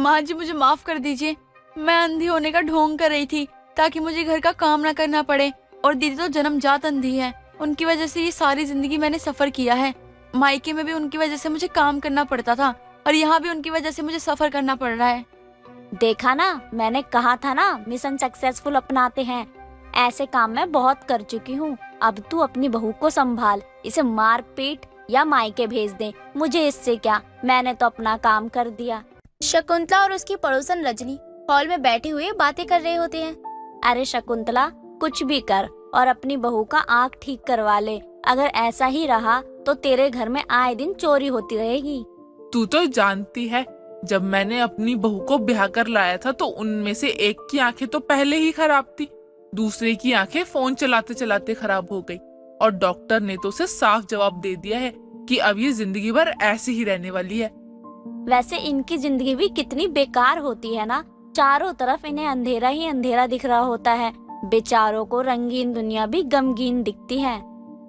माँ जी मुझे माफ कर दीजिए, मैं अंधी होने का ढोंग कर रही थी ताकि मुझे घर का काम ना करना पड़े। और दीदी तो जन्मजात अंधी है, उनकी वजह से ये सारी जिंदगी मैंने सफर किया है। मायके में भी उनकी वजह से मुझे काम करना पड़ता था और यहाँ भी उनकी वजह से मुझे सफर करना पड़ रहा है। देखा ना, मैंने कहा था ना, मिशन सक्सेसफुल अपनाते हैं। ऐसे काम मैं बहुत कर चुकी हूँ। अब तू अपनी बहू को संभाल, इसे मार पीट या मायके भेज दे, मुझे इससे क्या, मैंने तो अपना काम कर दिया। शकुंतला और उसकी पड़ोसन रजनी हॉल में बैठे हुए बातें कर रहे होते हैं। अरे शकुंतला, कुछ भी कर और अपनी बहू का आँख ठीक करवा ले। अगर ऐसा ही रहा तो तेरे घर में आए दिन चोरी होती रहेगी। तू तो जानती है, जब मैंने अपनी बहू को ब्याह कर लाया था तो उनमें से एक की आंखें तो पहले ही खराब थी, दूसरे की आंखें फोन चलाते चलाते खराब हो गई। और डॉक्टर ने तो उसे साफ जवाब दे दिया है कि अब ये जिंदगी भर ऐसी ही रहने वाली है। वैसे इनकी जिंदगी भी कितनी बेकार होती है ना, चारों तरफ इन्हें अंधेरा ही अंधेरा दिख रहा होता है। बेचारों को रंगीन दुनिया भी गमगीन दिखती है।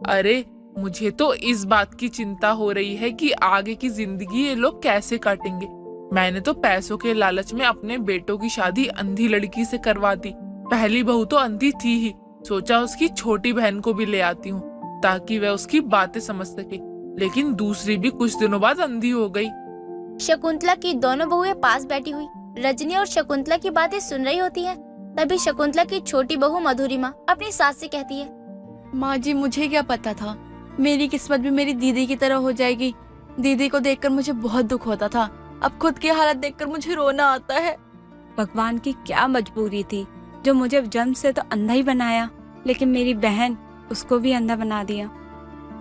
अरे मुझे तो इस बात की चिंता हो रही है कि आगे की जिंदगी ये लोग कैसे काटेंगे। मैंने तो पैसों के लालच में अपने बेटों की शादी अंधी लड़की से करवा दी। पहली बहू तो अंधी थी ही, सोचा उसकी छोटी बहन को भी ले आती हूँ ताकि वह उसकी बातें समझ सके, लेकिन दूसरी भी कुछ दिनों बाद अंधी हो गई। शकुंतला की दोनों बहुएं पास बैठी हुई रजनी और शकुंतला की बातें सुन रही होती हैं। तभी शकुंतला की छोटी बहू मधुरिमा अपनी सास से कहती है, माँ जी मुझे क्या पता था मेरी किस्मत भी मेरी दीदी की तरह हो जाएगी। दीदी को देखकर मुझे बहुत दुख होता था, अब खुद की हालत देखकर मुझे रोना आता है। भगवान की क्या मजबूरी थी जो मुझे जन्म से तो अंधा ही बनाया, लेकिन मेरी बहन, उसको भी अंधा बना दिया।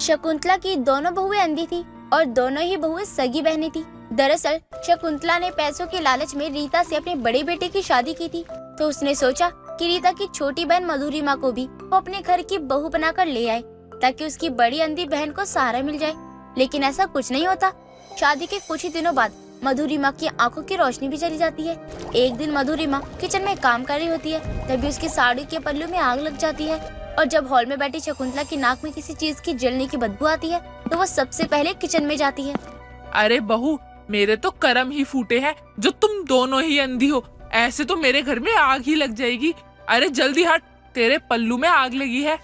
शकुंतला की दोनों बहुएं अंधी थी और दोनों ही बहुएं सगी बहनें थी। दरअसल शकुंतला ने पैसों के लालच में रीता से अपने बड़े बेटे की शादी की थी, तो उसने सोचा कि रीता की छोटी बहन मधुरिमा को भी वो अपने घर की बहू बनाकर ले आए ताकि उसकी बड़ी अंधी बहन को सहारा मिल जाए। लेकिन ऐसा कुछ नहीं होता। शादी के कुछ ही दिनों बाद मधुरिमा की आंखों की रोशनी भी चली जाती है। एक दिन मधुरिमा किचन में काम कर रही होती है, तभी उसकी साड़ी के पल्लू में आग लग जाती है। और जब हॉल में बैठी शकुंतला की नाक में किसी चीज की जलने की बदबू आती है तो वो सबसे पहले किचन में जाती है। अरे बहू, मेरे तो करम ही फूटे हैं जो तुम दोनों ही अंधी हो। ऐसे तो मेरे घर में आग ही लग जाएगी। अरे जल्दी हट, तेरे पल्लू में आग लगी है।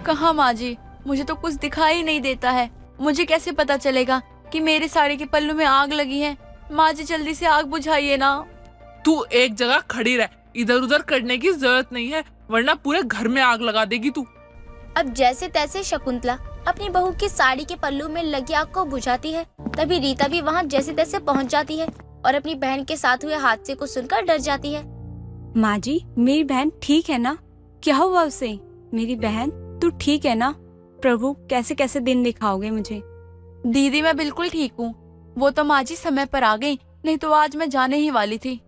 कहाँ माँ जी, मुझे तो कुछ दिखाई नहीं देता है। मुझे कैसे पता चलेगा कि मेरे साड़ी के पल्लू में आग लगी है? माँ जी जल्दी से आग बुझाइए ना। तू एक जगह खड़ी रह, इधर उधर करने की जरूरत नहीं है, वरना पूरे घर में आग लगा देगी तू। अब जैसे तैसे शकुंतला अपनी बहू की साड़ी के पल्लू में लगी आग को बुझाती है। तभी रीता भी वहाँ जैसे तैसे पहुँच जाती है और अपनी बहन के साथ हुए हादसे को सुनकर डर जाती है। माँ जी, मेरी बहन ठीक है ना? क्या हुआ उसे? मेरी बहन, तू ठीक है ना? प्रभु, कैसे कैसे दिन दिखाओगे मुझे? दीदी मैं बिल्कुल ठीक हूँ, वो तो माँ जी समय पर आ गई, नहीं तो आज मैं जाने ही वाली थी।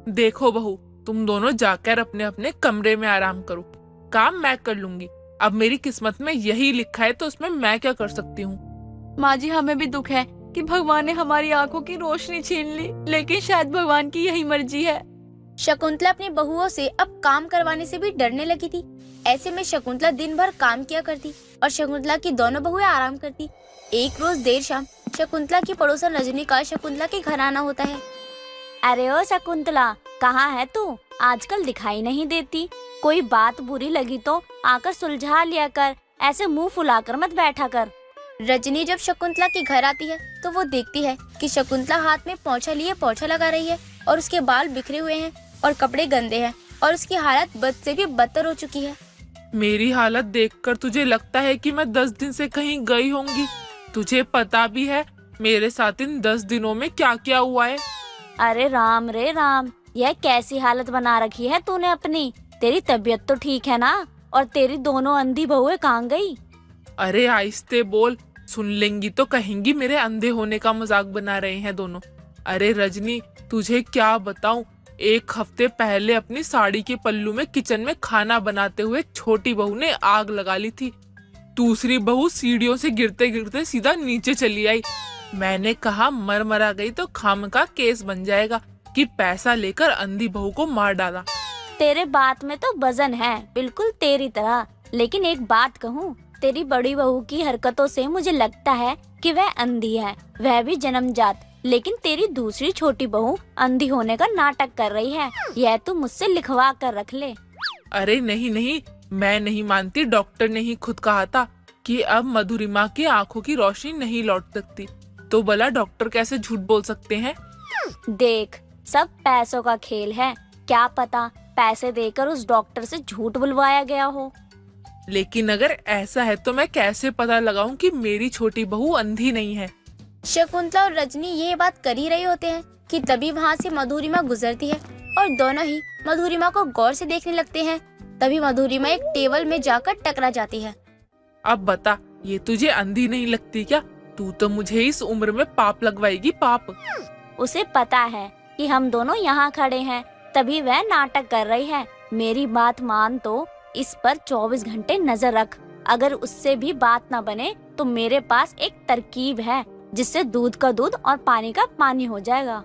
देखो बहू, तुम दोनों जाकर अपने अपने कमरे में आराम करो, काम मैं कर लूंगी। अब मेरी किस्मत में यही लिखा है तो उसमें मैं क्या कर सकती हूँ। माँ जी हमें भी दुख है कि भगवान ने हमारी आंखों की रोशनी छीन ली, लेकिन शायद भगवान की यही मर्जी है। शकुंतला अपनी बहुओं से अब काम करवाने से भी डरने लगी थी। ऐसे में शकुंतला दिन भर काम किया करती और शकुंतला की दोनों बहुएं आराम करती। एक रोज देर शाम शकुंतला की पड़ोसन रजनी का शकुंतला के घर आना होता है। अरे ओ शकुंतला, कहाँ है तू? आजकल दिखाई नहीं देती। कोई बात बुरी लगी तो आकर सुलझा लिया कर, ऐसे मुंह फुलाकर मत बैठा कर। रजनी जब शकुंतला के घर आती है तो वो देखती है कि शकुंतला हाथ में पोंछा लिए पोंछा लगा रही है और उसके बाल बिखरे हुए हैं और कपड़े गंदे हैं और उसकी हालत बद से भी बदतर हो चुकी है। मेरी हालत देखकर तुझे लगता है कि मैं 10 दिन से कहीं गई होंगी? तुझे पता भी है मेरे साथ इन 10 दिनों में क्या क्या हुआ है? अरे राम रे राम, यह कैसी हालत बना रखी है तूने अपनी? तेरी तबीयत तो ठीक है ना? और तेरी दोनों अंधी बहुएं कहाँ गई? अरे आहिस्ते बोल, सुन लेंगी तो कहेंगी मेरे अंधे होने का मजाक बना रहे हैं दोनों। अरे रजनी, तुझे क्या बताऊं, एक हफ्ते पहले अपनी साड़ी के पल्लू में किचन में खाना बनाते हुए छोटी बहू ने आग लगा ली थी। दूसरी बहू सीढ़ियों से गिरते गिरते सीधा नीचे चली आई। मैंने कहा मर मरा गई तो खाम का केस बन जाएगा कि पैसा लेकर अंधी बहू को मार डाला। तेरे बात में तो वजन है, बिल्कुल तेरी तरह। लेकिन एक बात कहूँ, तेरी बड़ी बहू की हरकतों से मुझे लगता है कि वह अंधी है, वह भी जन्मजात। लेकिन तेरी दूसरी छोटी बहू अंधी होने का नाटक कर रही है। यह तू मुझसे लिखवा कर रख ले। अरे नहीं नहीं, मैं नहीं मानती। डॉक्टर ने ही खुद कहा था कि अब मधुरिमा की आंखों की रोशनी नहीं लौट सकती, तो भला डॉक्टर कैसे झूठ बोल सकते हैं? देख, सब पैसों का खेल है। क्या पता पैसे देकर उस डॉक्टर से झूठ बुलवाया गया हो। लेकिन अगर ऐसा है तो मैं कैसे पता लगाऊं कि मेरी छोटी बहू अंधी नहीं है? शकुंतला और रजनी ये बात कर ही रहे होते हैं कि तभी वहाँ से मधुरिमा गुजरती है और दोनों ही मधुरिमा को गौर से देखने लगते हैं। तभी मधुरिमा एक टेबल में जाकर टकरा जाती है। अब बता, ये तुझे अंधी नहीं लगती क्या? तू तो मुझे इस उम्र में पाप लगवाएगी, पाप। उसे पता है कि हम दोनों यहाँ खड़े हैं, तभी वह नाटक कर रही है। मेरी बात मान तो इस पर 24 घंटे नजर रख। अगर उससे भी बात न बने तो मेरे पास एक तरकीब है जिससे दूध का दूध और पानी का पानी हो जाएगा।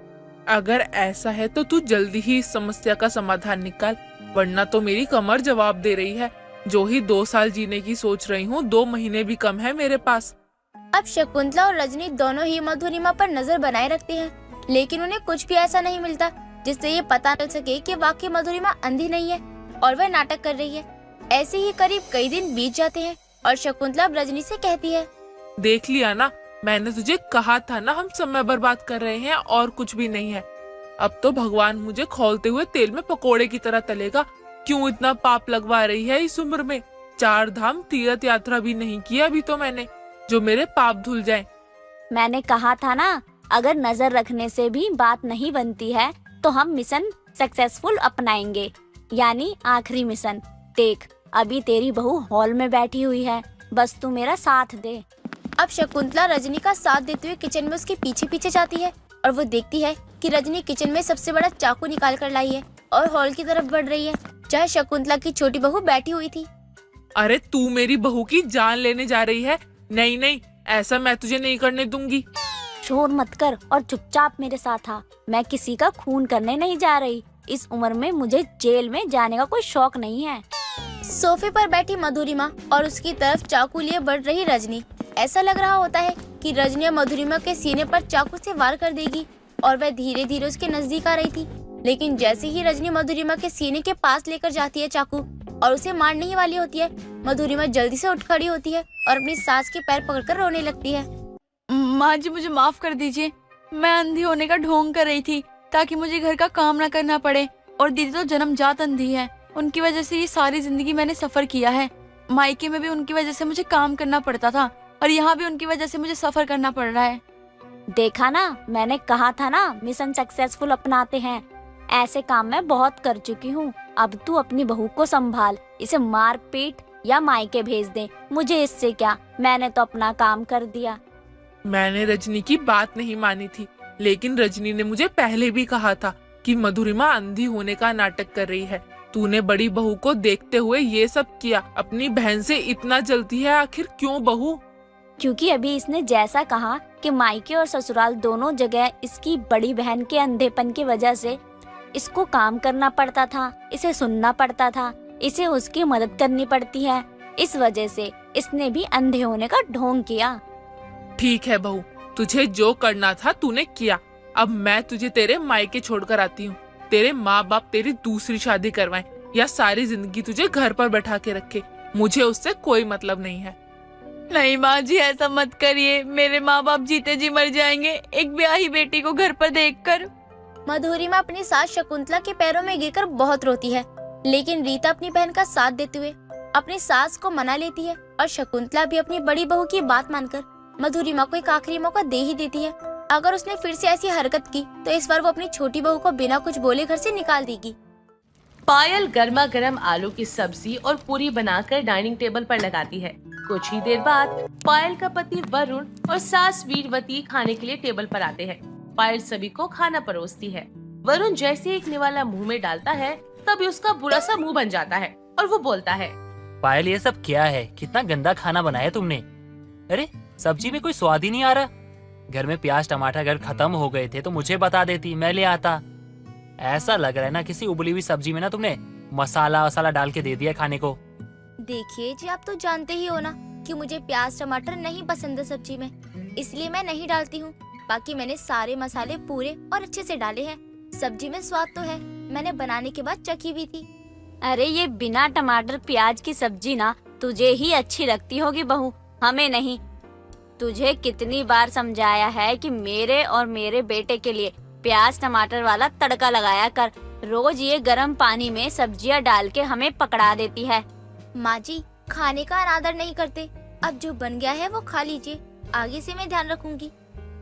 अगर ऐसा है तो तू जल्दी ही इस समस्या का समाधान निकाल, वरना तो मेरी कमर जवाब दे रही है। जो ही 2 साल जीने की सोच रही हूँ, 2 महीने भी कम है मेरे पास। अब शकुंतला और रजनी दोनों ही मधुरिमा पर नजर बनाए रखते हैं, लेकिन उन्हें कुछ भी ऐसा नहीं मिलता जिससे ये पता चल सके कि वाकई मधुरिमा अंधी नहीं है और वह नाटक कर रही है। ऐसे ही करीब कई दिन बीत जाते हैं और शकुंतला अब रजनी से कहती है, देख लिया ना, मैंने तुझे कहा था ना, हम समय बर्बाद कर रहे हैं और कुछ भी नहीं है। अब तो भगवान मुझे खौलते हुए तेल में पकोड़े की तरह तलेगा। क्यों इतना पाप लगवा रही है इस उम्र में? 4 धाम तीर्थ यात्रा भी नहीं किया अभी तो मैंने, जो मेरे पाप धुल जाएं। मैंने कहा था ना, अगर नजर रखने से भी बात नहीं बनती है तो हम मिशन सक्सेसफुल अपनाएंगे, यानी आखिरी मिशन। देख, अभी तेरी बहू हॉल में बैठी हुई है, बस तू मेरा साथ दे। अब शकुंतला रजनी का साथ देते हुए किचन में उसके पीछे पीछे जाती है और वो देखती है कि रजनी किचन में सबसे बड़ा चाकू निकाल कर लाई है और हॉल की तरफ बढ़ रही है, जहाँ शकुंतला की छोटी बहू बैठी हुई थी। अरे तू मेरी बहू की जान लेने जा रही है? नहीं नहीं, ऐसा मैं तुझे नहीं करने दूंगी। शोर मत कर और चुपचाप मेरे साथ आ। मैं किसी का खून करने नहीं जा रही। इस उम्र में मुझे जेल में जाने का कोई शौक नहीं है। सोफे पर बैठी मधुरिमा और उसकी तरफ चाकू लिए बढ़ रही रजनी। ऐसा लग रहा होता है कि रजनी मधुरिमा के सीने पर चाकू से वार कर देगी और वह धीरे धीरे उसके नजदीक आ रही थी। लेकिन जैसे ही रजनी मधुरिमा के सीने के पास लेकर जाती है चाकू और उसे मारने ही वाली होती है, मधुरिमा जल्दी से उठ खड़ी होती है और अपनी सास के पैर पकड़कर रोने लगती है। माँ जी, मुझे माफ कर दीजिए। मैं अंधी होने का ढोंग कर रही थी ताकि मुझे घर का काम न करना पड़े। और दीदी तो जन्मजात अंधी है, उनकी वजह से ये सारी जिंदगी मैंने सफर किया है। मायके में भी उनकी वजह से मुझे काम करना पड़ता था और यहाँ भी उनकी वजह से मुझे सफर करना पड़ रहा है। देखा ना, मैंने कहा था ना, मिशन सक्सेसफुल अपनाते हैं। ऐसे काम मैं बहुत कर चुकी हूँ। अब तू अपनी बहू को संभाल, इसे मार पीट या मायके भेज दे, मुझे इससे क्या, मैंने तो अपना काम कर दिया। मैंने रजनी की बात नहीं मानी थी, लेकिन रजनी ने मुझे पहले भी कहा था कि मधुरिमा अंधी होने का नाटक कर रही है। तूने बड़ी बहू को देखते हुए ये सब किया। अपनी बहन से इतना जलती है आखिर क्यों बहू? क्योंकि अभी इसने जैसा कहा कि मायके और ससुराल दोनों जगह इसकी बड़ी बहन के अंधेपन की वजह से इसको काम करना पड़ता था, इसे सुनना पड़ता था, इसे उसकी मदद करनी पड़ती है। इस वजह से इसने भी अंधे होने का ढोंग किया। ठीक है बहू, तुझे जो करना था तूने किया। अब मैं तुझे तेरे मायके छोड़कर आती हूँ। तेरे माँ बाप तेरी दूसरी शादी करवाएं या सारी जिंदगी तुझे घर पर बैठा के रखे, मुझे उससे कोई मतलब नहीं है। नहीं माँ जी, ऐसा मत करिए। मेरे माँ बाप जीते जी मर जाएंगे एक ब्याही बेटी को घर पर देखकर। मधुरिमा अपनी सास शकुंतला के पैरों में गिरकर बहुत रोती है, लेकिन रीता अपनी बहन का साथ देते हुए अपनी सास को मना लेती है और शकुंतला भी अपनी बड़ी बहू की बात मानकर मधुरिमा को एक आखिरी मौका दे ही देती है। अगर उसने फिर से ऐसी हरकत की तो इस बार वो अपनी छोटी बहू को बिना कुछ बोले घर से निकाल देगी। पायल गर्मा गर्म आलू की सब्जी और पूरी बनाकर डाइनिंग टेबल पर लगाती है। कुछ ही देर बाद पायल का पति वरुण और सास वीरवती खाने के लिए टेबल पर आते हैं। पायल सभी को खाना परोसती है। वरुण जैसे एक निवाला मुंह में डालता है तभी उसका बुरा सा मुंह बन जाता है और वो बोलता है, पायल ये सब क्या है? कितना गंदा खाना बनाया तुमने। अरे सब्जी में कोई स्वाद ही नहीं आ रहा। घर में प्याज टमाटर अगर खत्म हो गए थे तो मुझे बता देती, मैं ले आता। ऐसा लग रहा है ना किसी उबली हुई सब्जी में ना तुमने मसाला वसाला डाल के दे दिया खाने को। देखिए जी, आप तो जानते ही हो ना कि मुझे प्याज टमाटर नहीं पसंद है सब्जी में, इसलिए मैं नहीं डालती हूँ। बाकी मैंने सारे मसाले पूरे और अच्छे से डाले हैं। सब्जी में स्वाद तो है, मैंने बनाने के बाद चखी भी थी। अरे ये बिना टमाटर प्याज की सब्जी ना तुझे ही अच्छी लगती होगी बहू, हमें नहीं। तुझे कितनी बार समझाया है कि मेरे और मेरे बेटे के लिए प्याज टमाटर वाला तड़का लगाया कर। रोज ये गर्म पानी में सब्जियां डाल के हमें पकड़ा देती है। माँ जी, खाने का अनादर नहीं करते। अब जो बन गया है वो खा लीजिए, आगे से मैं ध्यान रखूंगी।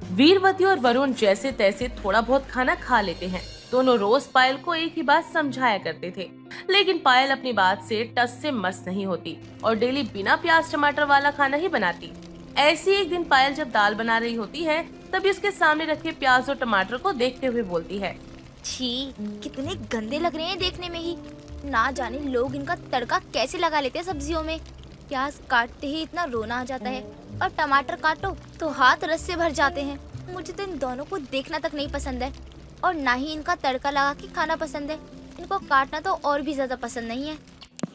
वीरवती और वरुण जैसे तैसे थोड़ा बहुत खाना खा लेते हैं। दोनों रोज पायल को एक ही बात समझाया करते थे, लेकिन पायल अपनी बात से टस से मस नहीं होती और डेली बिना प्याज टमाटर वाला खाना ही बनाती। ऐसी एक दिन पायल जब दाल बना रही होती है, तभी उसके सामने रखे प्याज और टमाटर को देखते हुए बोलती है, छी, कितने गंदे लग रहे हैं देखने में ही। ना जाने लोग इनका तड़का कैसे लगा लेते हैं सब्जियों में। प्याज काटते ही इतना रोना आ जाता है और टमाटर काटो तो हाथ रस से भर जाते हैं। मुझे तो इन दोनों को देखना तक नहीं पसंद है और ना ही इनका तड़का लगा के खाना पसंद है। इनको काटना तो और भी ज्यादा पसंद नहीं है।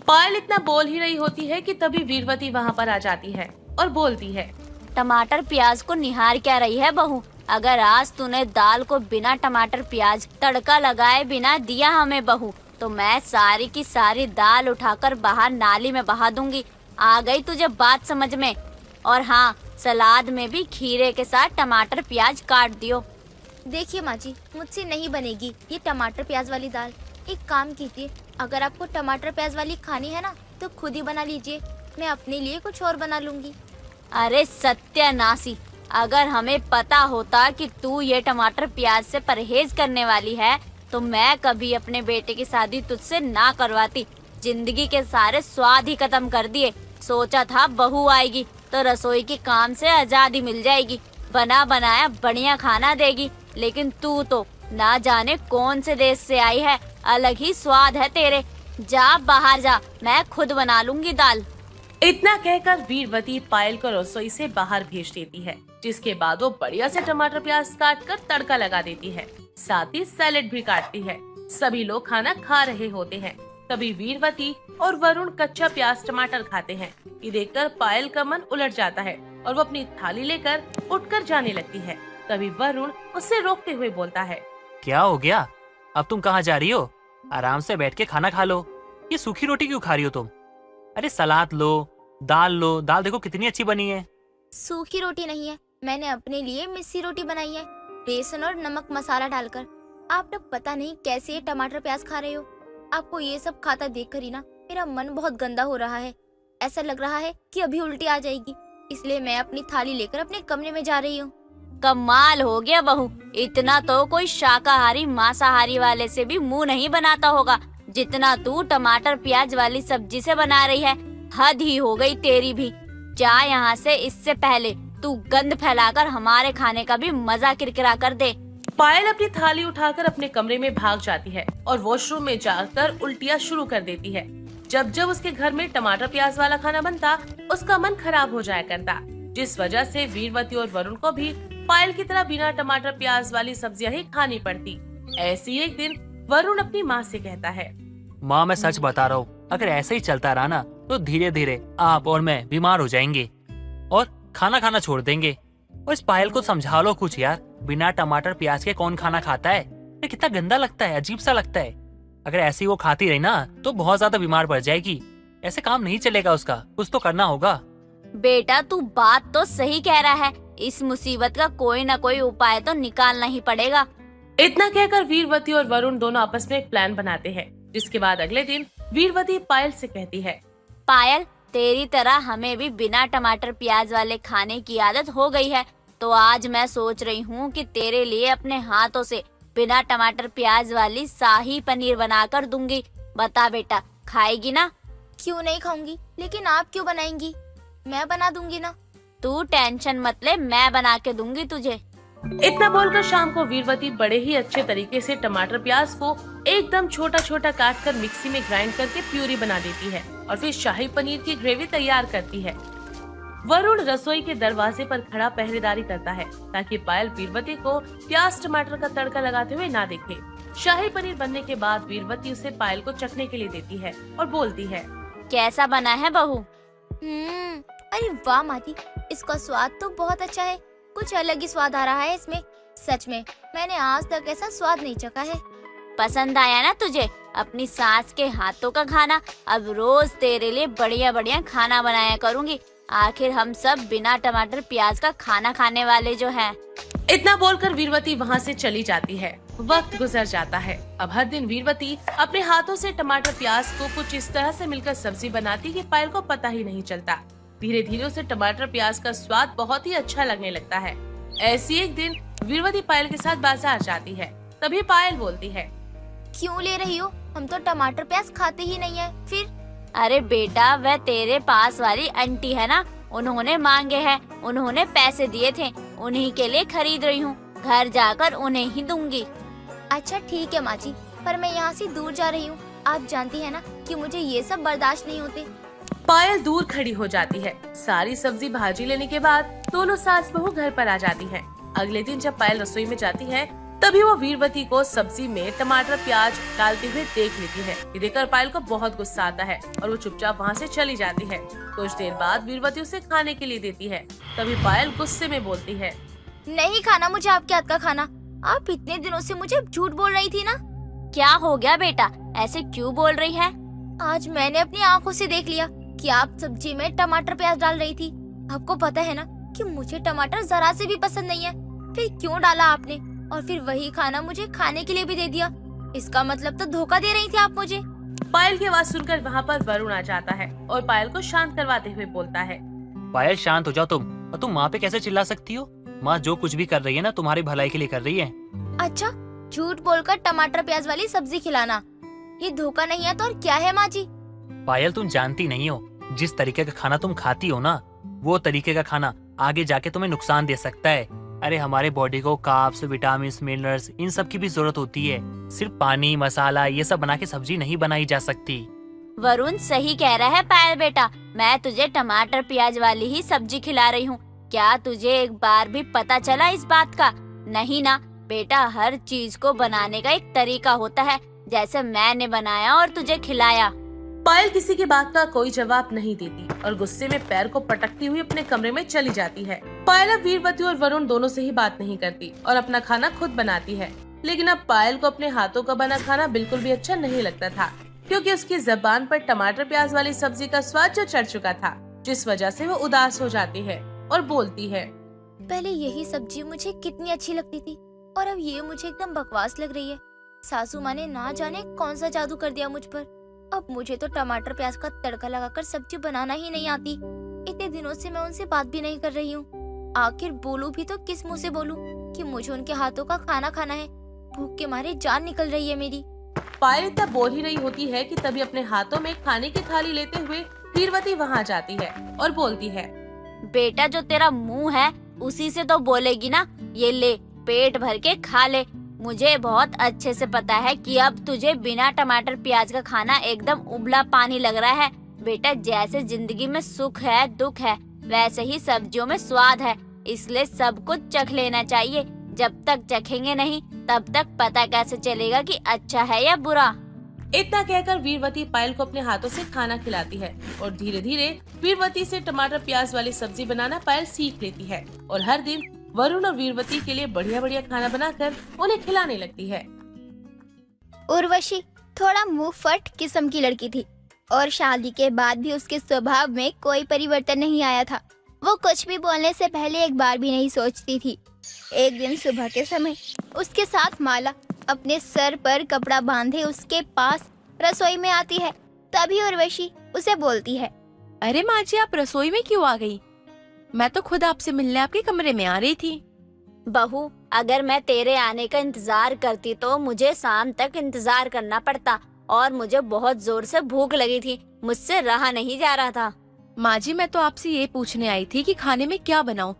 पायल इतना बोल ही रही होती है कि तभी वीरवती वहाँ पर आ जाती है और बोलती है, टमाटर प्याज को निहार क्या रही है बहू? अगर आज तूने दाल को बिना टमाटर प्याज तड़का लगाए बिना दिया हमें बहू, तो मैं सारी की सारी दाल उठाकर बाहर नाली में बहा दूंगी। आ गई तुझे बात समझ में? और हाँ, सलाद में भी खीरे के साथ टमाटर प्याज काट दियो। देखिए माँ जी, मुझसे नहीं बनेगी ये टमाटर प्याज वाली दाल। एक काम कीजिए, अगर आपको टमाटर प्याज वाली खानी है ना तो खुद ही बना लीजिए, मैं अपने लिए कुछ और बना लूंगी। अरे सत्यानाशी, अगर हमें पता होता कि तू ये टमाटर प्याज से परहेज करने वाली है तो मैं कभी अपने बेटे की शादी तुझसे ना करवाती। जिंदगी के सारे स्वाद ही खत्म कर दिए। सोचा था बहू आएगी तो रसोई के काम से आजादी मिल जाएगी, बना बनाया बढ़िया खाना देगी, लेकिन तू तो ना जाने कौन से देश से आई है, अलग ही स्वाद है तेरे। जा बाहर जा, मैं खुद बना लूंगी दाल। इतना कहकर वीरवती पायल को रसोई से बाहर भेज देती है, जिसके बाद वो बढ़िया से टमाटर प्याज काट कर तड़का लगा देती है, साथ ही सैलेड भी काटती है। सभी लोग खाना खा रहे होते हैं, तभी वीरवती और वरुण कच्चा प्याज टमाटर खाते हैं। ये देखकर पायल का मन उलट जाता है और वो अपनी थाली लेकर उठकर जाने लगती है। तभी वरुण उसे रोकते हुए बोलता है, क्या हो गया? अब तुम कहाँ जा रही हो? आराम से बैठ के खाना खा लो। ये सूखी रोटी क्यों खा रही हो तुम? अरे सलाद लो, दाल लो, दाल देखो कितनी अच्छी बनी है। सूखी रोटी नहीं है, मैंने अपने लिए मिस्सी रोटी बनाई है, बेसन और नमक मसाला डालकर। आप लोग पता नहीं कैसे ये टमाटर प्याज खा रहे हो। आपको ये सब खाता देखकर ही ना मेरा मन बहुत गंदा हो रहा है। ऐसा लग रहा है कि अभी उल्टी आ जाएगी, इसलिए मैं अपनी थाली लेकर अपने कमरे में जा रही हूँ। कमाल हो गया बहू, इतना तो कोई शाकाहारी मांसाहारी वाले से भी मुंह नहीं बनाता होगा जितना तू टमाटर प्याज वाली सब्जी से बना रही है। हद ही हो गई तेरी भी। जा यहाँ से, इससे पहले तू गंद फैलाकर हमारे खाने का भी मजा किरकिरा कर दे। पायल अपनी थाली उठाकर अपने कमरे में भाग जाती है और वॉशरूम में जाकर उल्टियाँ शुरू कर देती है। जब जब उसके घर में टमाटर प्याज वाला खाना बनता, उसका मन खराब हो जाया करता, जिस वजह से वीरवती और वरुण को भी पायल की तरह बिना टमाटर प्याज वाली सब्जियां ही खानी पड़ती। ऐसी एक दिन वरुण अपनी माँ से कहता है, माँ मैं सच बता रहा हूँ, अगर ऐसे ही चलता रहा ना तो धीरे धीरे आप और मैं बीमार हो जाएंगे और खाना खाना छोड़ देंगे। और इस पायल को समझा लो कुछ यार, बिना टमाटर प्याज के कौन खाना खाता है? ये कितना गंदा लगता है, अजीब सा लगता है। अगर ऐसी वो खाती रही ना तो बहुत ज्यादा बीमार पड़ जाएगी। ऐसे काम नहीं चलेगा, उसका कुछ तो करना होगा। बेटा तू बात तो सही कह रहा है, इस मुसीबत का कोई न कोई उपाय तो निकालना ही पड़ेगा। इतना कहकर वीरवती और वरुण दोनों आपस में एक प्लान बनाते हैं, जिसके बाद अगले दिन वीरवती पायल से कहती है, पायल तेरी तरह हमें भी बिना टमाटर प्याज वाले खाने की आदत हो गई है, तो आज मैं सोच रही हूँ कि तेरे लिए अपने हाथों से बिना टमाटर प्याज वाली शाही पनीर बनाकर दूंगी। बता बेटा, खाएगी ना? क्यों नहीं खाऊंगी, लेकिन आप क्यों बनाएंगी? मैं बना दूंगी ना। तू टेंशन मत ले, मैं बना के दूंगी तुझे। इतना बोलकर शाम को वीरवती बड़े ही अच्छे तरीके से टमाटर प्याज को एकदम छोटा छोटा काट कर मिक्सी में ग्राइंड करके प्यूरी बना देती है और फिर शाही पनीर की ग्रेवी तैयार करती है। वरुण रसोई के दरवाजे पर खड़ा पहरेदारी करता है ताकि पायल वीरवती को प्याज टमाटर का तड़का लगाते हुए ना देखे। शाही पनीर बनने के बाद वीरवती उसे पायल को चखने के लिए देती है और बोलती है, कैसा बना है बहू? अरे वाह माँ जी, इसका स्वाद तो बहुत अच्छा है। कुछ अलग ही स्वाद आ रहा है इसमें। सच में मैंने आज तक ऐसा स्वाद नहीं चखा है। पसंद आया ना तुझे अपनी सास के हाथों का खाना? अब रोज तेरे लिए बढ़िया बढ़िया खाना बनाया करूँगी। आखिर हम सब बिना टमाटर प्याज का खाना खाने वाले जो हैं। इतना बोलकर वीरवती वहाँ से चली जाती है। वक्त गुजर जाता है। अब हर दिन वीरवती अपने हाथों से टमाटर प्याज को कुछ इस तरह से मिलकर सब्जी बनाती कि पायल को पता ही नहीं चलता। धीरे धीरे उसे टमाटर प्याज का स्वाद बहुत ही अच्छा लगने लगता है। ऐसी एक दिन वीरवती पायल के साथ बाजार जाती है। तभी पायल बोलती है, क्यों ले रही हो? हम तो टमाटर प्याज खाते ही नहीं है। फिर अरे बेटा, वह तेरे पास वाली आंटी है ना, उन्होंने मांगे हैं, उन्होंने पैसे दिए थे, उन्हीं के लिए खरीद रही हूँ। घर जाकर उन्हें ही दूंगी। अच्छा ठीक है माँ जी, पर मैं यहाँ से दूर जा रही हूँ। आप जानती है ना कि मुझे ये सब बर्दाश्त नहीं होते। पायल दूर खड़ी हो जाती है। सारी सब्जी भाजी लेने के बाद दोनों सास बहू घर पर आ जाती हैं। अगले दिन जब पायल रसोई में जाती है तभी वो वीरवती को सब्जी में टमाटर प्याज डालते हुए देख लेती है। ये देखकर पायल को बहुत गुस्सा आता है और वो चुपचाप वहाँ से चली जाती है। कुछ देर बाद वीरवती उसे खाने के लिए देती है। तभी पायल गुस्से में बोलती है, नहीं खाना मुझे आपके हाथ का खाना। आप इतने दिनों से मुझे झूठ बोल रही थी ना। क्या हो गया बेटा, ऐसे क्यों बोल रही है? आज मैंने अपनी आंखों से देख लिया कि आप सब्जी में टमाटर प्याज डाल रही थी। आपको पता है ना कि मुझे टमाटर जरा से भी पसंद नहीं है। फिर क्यों डाला आपने? और फिर वही खाना मुझे खाने के लिए भी दे दिया। इसका मतलब तो धोखा दे रही थी आप मुझे। पायल की आवाज सुनकर वहाँ पर वरुण आ जाता है और पायल को शांत करवाते हुए बोलता है, पायल शांत हो जाओ तुम। और तुम माँ पे कैसे चिल्ला सकती हो? माँ जो कुछ भी कर रही है ना तुम्हारी भलाई के लिए कर रही है। अच्छा, झूठ बोलकर टमाटर प्याज वाली सब्जी खिलाना ये धोखा नहीं है तो और क्या है माँ जी? पायल तुम जानती नहीं हो, जिस तरीके का खाना तुम खाती हो ना, वो तरीके का खाना आगे जाके तुम्हें नुकसान दे सकता है। अरे हमारे बॉडी को कार्ब्स, विटामिन, मिनरल्स, इन सब की भी जरूरत होती है। सिर्फ पानी मसाला ये सब बना के सब्जी नहीं बनाई जा सकती। वरुण सही कह रहा है पायल बेटा, मैं तुझे टमाटर प्याज वाली ही सब्जी खिला रही हूँ। क्या तुझे एक बार भी पता चला इस बात का? नहीं ना बेटा, हर चीज को बनाने का एक तरीका होता है, जैसे मैंने बनाया और तुझे खिलाया। पायल किसी की बात का कोई जवाब नहीं देती और गुस्से में पैर को पटकती हुई अपने कमरे में चली जाती है। पायल अब वीरवती और वरुण दोनों से ही बात नहीं करती और अपना खाना खुद बनाती है। लेकिन अब पायल को अपने हाथों का बना खाना बिल्कुल भी अच्छा नहीं लगता था, क्योंकि उसकी जबान पर टमाटर प्याज वाली सब्जी का स्वाद जो चढ़ चुका था, जिस वजह से वो उदास हो जाती है और बोलती है, पहले यही सब्जी मुझे कितनी अच्छी लगती थी और अब ये मुझे एकदम बकवास लग रही है। सासू माँ ने ना जाने कौन सा जादू कर दिया मुझ पर। अब मुझे तो टमाटर प्याज का तड़का लगाकर सब्जी बनाना ही नहीं आती। इतने दिनों से मैं उनसे बात भी नहीं कर रही हूँ। आखिर बोलूं भी तो किस मुंह से बोलूं कि मुझे उनके हाथों का खाना खाना है। भूख के मारे जान निकल रही है मेरी। पायल इतना बोल ही रही होती है कि तभी अपने हाथों में खाने की थाली लेते हुए वीरवती वहाँ जाती है और बोलती है, बेटा जो तेरा मुंह है उसी से तो बोलेगी ना। ये ले, पेट भर के खा ले। मुझे बहुत अच्छे से पता है कि अब तुझे बिना टमाटर प्याज का खाना एकदम उबला पानी लग रहा है। बेटा जैसे जिंदगी में सुख है दुख है, वैसे ही सब्जियों में स्वाद है, इसलिए सब कुछ चख लेना चाहिए। जब तक चखेंगे नहीं तब तक पता कैसे चलेगा कि अच्छा है या बुरा। इतना कहकर वीरवती पायल को अपने हाथों से खाना खिलाती है और धीरे धीरे वीरवती से टमाटर प्याज वाली सब्जी बनाना पायल सीख लेती है और हर दिन वरुण और वीरवती के लिए बढ़िया बढ़िया खाना बनाकर उन्हें खिलाने लगती है। उर्वशी थोड़ा मुंह फट किस्म की लड़की थी और शादी के बाद भी उसके स्वभाव में कोई परिवर्तन नहीं आया था। वो कुछ भी बोलने से पहले एक बार भी नहीं सोचती थी। एक दिन सुबह के समय उसके साथ माला अपने सर पर कपड़ा बांधे उसके पास रसोई में आती है। तभी उर्वशी उसे बोलती है, अरे माँ जी, आप रसोई में क्यों आ गई? मैं तो खुद आपसे मिलने आपके कमरे में आ रही थी। बहू, अगर मैं तेरे आने का इंतजार करती तो मुझे शाम तक इंतजार करना पड़ता और मुझे बहुत जोर से भूख लगी थी, मुझसे रहा नहीं जा रहा था। माँ जी, मैं तो आपसे ये पूछने आई थी कि खाने में क्या बनाऊं।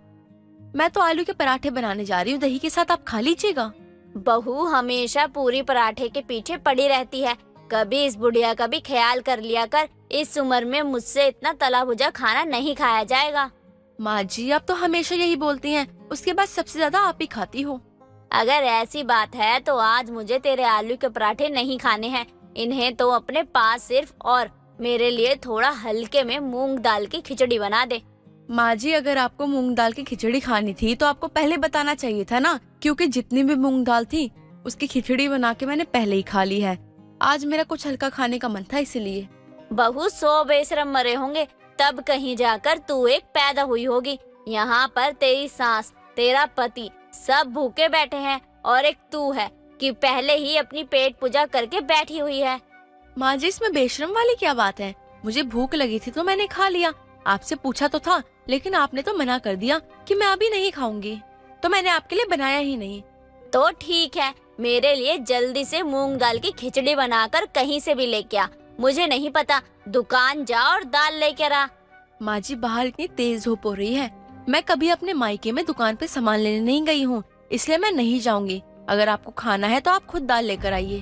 मैं तो आलू के पराठे बनाने जा रही हूँ, दही के साथ आप खा लीजिएगा। बहू हमेशा पूरी पराठे के पीछे पड़ी रहती है, कभी इस बुढ़िया का भी ख्याल कर लिया कर। इस उम्र में मुझसे इतना तला भुजा खाना नहीं खाया जाएगा। माँ जी, आप तो हमेशा यही बोलती हैं, उसके बाद सबसे ज्यादा आप ही खाती हो। अगर ऐसी बात है तो आज मुझे तेरे आलू के पराठे नहीं खाने हैं। इन्हें तो अपने पास सिर्फ और मेरे लिए थोड़ा हल्के में मूंग दाल की खिचड़ी बना दे। माँ जी, अगर आपको मूंग दाल की खिचड़ी खानी थी तो आपको पहले बताना चाहिए था ना, क्योंकि जितनी भी मूंग दाल थी उसकी खिचड़ी बना के मैंने पहले ही खा ली है। आज मेरा कुछ हल्का खाने का मन था इसलिए। बहू 100 बेशरम मरे होंगे तब कहीं जाकर तू एक पैदा हुई होगी। यहाँ पर तेरी सास, तेरा पति सब भूखे बैठे हैं और एक तू है कि पहले ही अपनी पेट पूजा करके बैठी हुई है। माँ जी, इसमें बेशरम वाली क्या बात है? मुझे भूख लगी थी तो मैंने खा लिया। आपसे पूछा तो था, लेकिन आपने तो मना कर दिया कि मैं अभी नहीं खाऊंगी, तो मैंने आपके लिए बनाया ही नहीं। तो ठीक है, मेरे लिए जल्दी से मूंग दाल की खिचड़ी बनाकर कहीं से भी लेके आ। मुझे नहीं पता, दुकान जा और दाल लेकर आ। माँ जी, बाहर इतनी तेज धूप हो रही है, मैं कभी अपने मायके में दुकान पे सामान लेने नहीं गई हूँ, इसलिए मैं नहीं जाऊंगी। अगर आपको खाना है तो आप खुद दाल लेकर आइए।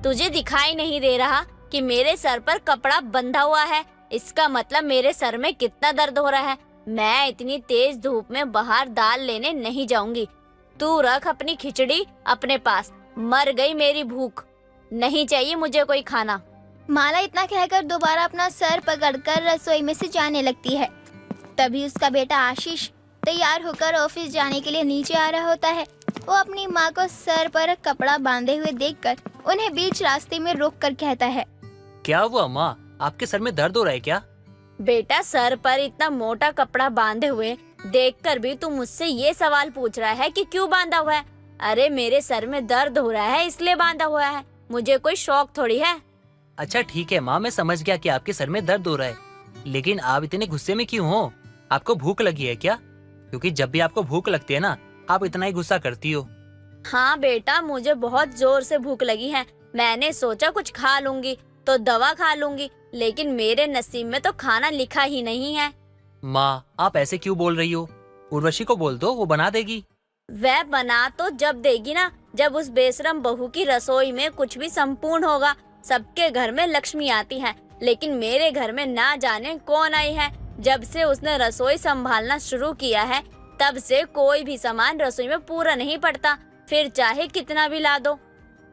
तुझे दिखाई नहीं दे रहा कि मेरे सर पर कपड़ा बंधा हुआ है? इसका मतलब मेरे सर में कितना दर्द हो रहा है। मैं इतनी तेज धूप में बाहर दाल लेने नहीं जाऊंगी। तू रख अपनी खिचड़ी अपने पास, मर गई मेरी भूख, नहीं चाहिए मुझे कोई खाना। माला इतना कहकर दोबारा अपना सर पकड़कर रसोई में से जाने लगती है। तभी उसका बेटा आशीष तैयार होकर ऑफिस जाने के लिए नीचे आ रहा होता है। वो अपनी माँ को सर पर कपड़ा बांधे हुए देखकर उन्हें बीच रास्ते में रोककर कहता है, क्या हुआ माँ, आपके सर में दर्द हो रहा है क्या? बेटा, सर पर इतना मोटा कपड़ा बांधे हुए देखकर भी तू मुझसे ये सवाल पूछ रहा है कि क्यों बांधा हुआ है? अरे मेरे सर में दर्द हो रहा है इसलिए बांधा हुआ है, मुझे कोई शौक थोड़ी है। अच्छा ठीक है माँ, मैं समझ गया कि आपके सर में दर्द हो रहा है, लेकिन आप इतने गुस्से में क्यों हो? आपको भूख लगी है क्या? क्योंकि जब भी आपको भूख लगती है ना, आप इतना ही गुस्सा करती हो। हाँ बेटा, मुझे बहुत जोर से भूख लगी है। मैंने सोचा कुछ खा लूंगी तो दवा खा लूंगी, लेकिन मेरे नसीब में तो खाना लिखा ही नहीं है। माँ, आप ऐसे क्यों बोल रही हो? उर्वशी को बोल दो, वो बना देगी। वह बना तो जब देगी ना, जब उस बेशरम बहू की रसोई में कुछ भी संपूर्ण होगा। सबके घर में लक्ष्मी आती है, लेकिन मेरे घर में ना जाने कौन आई है। जब से उसने रसोई संभालना शुरू किया है, तब से कोई भी सामान रसोई में पूरा नहीं पड़ता, फिर चाहे कितना भी ला दो।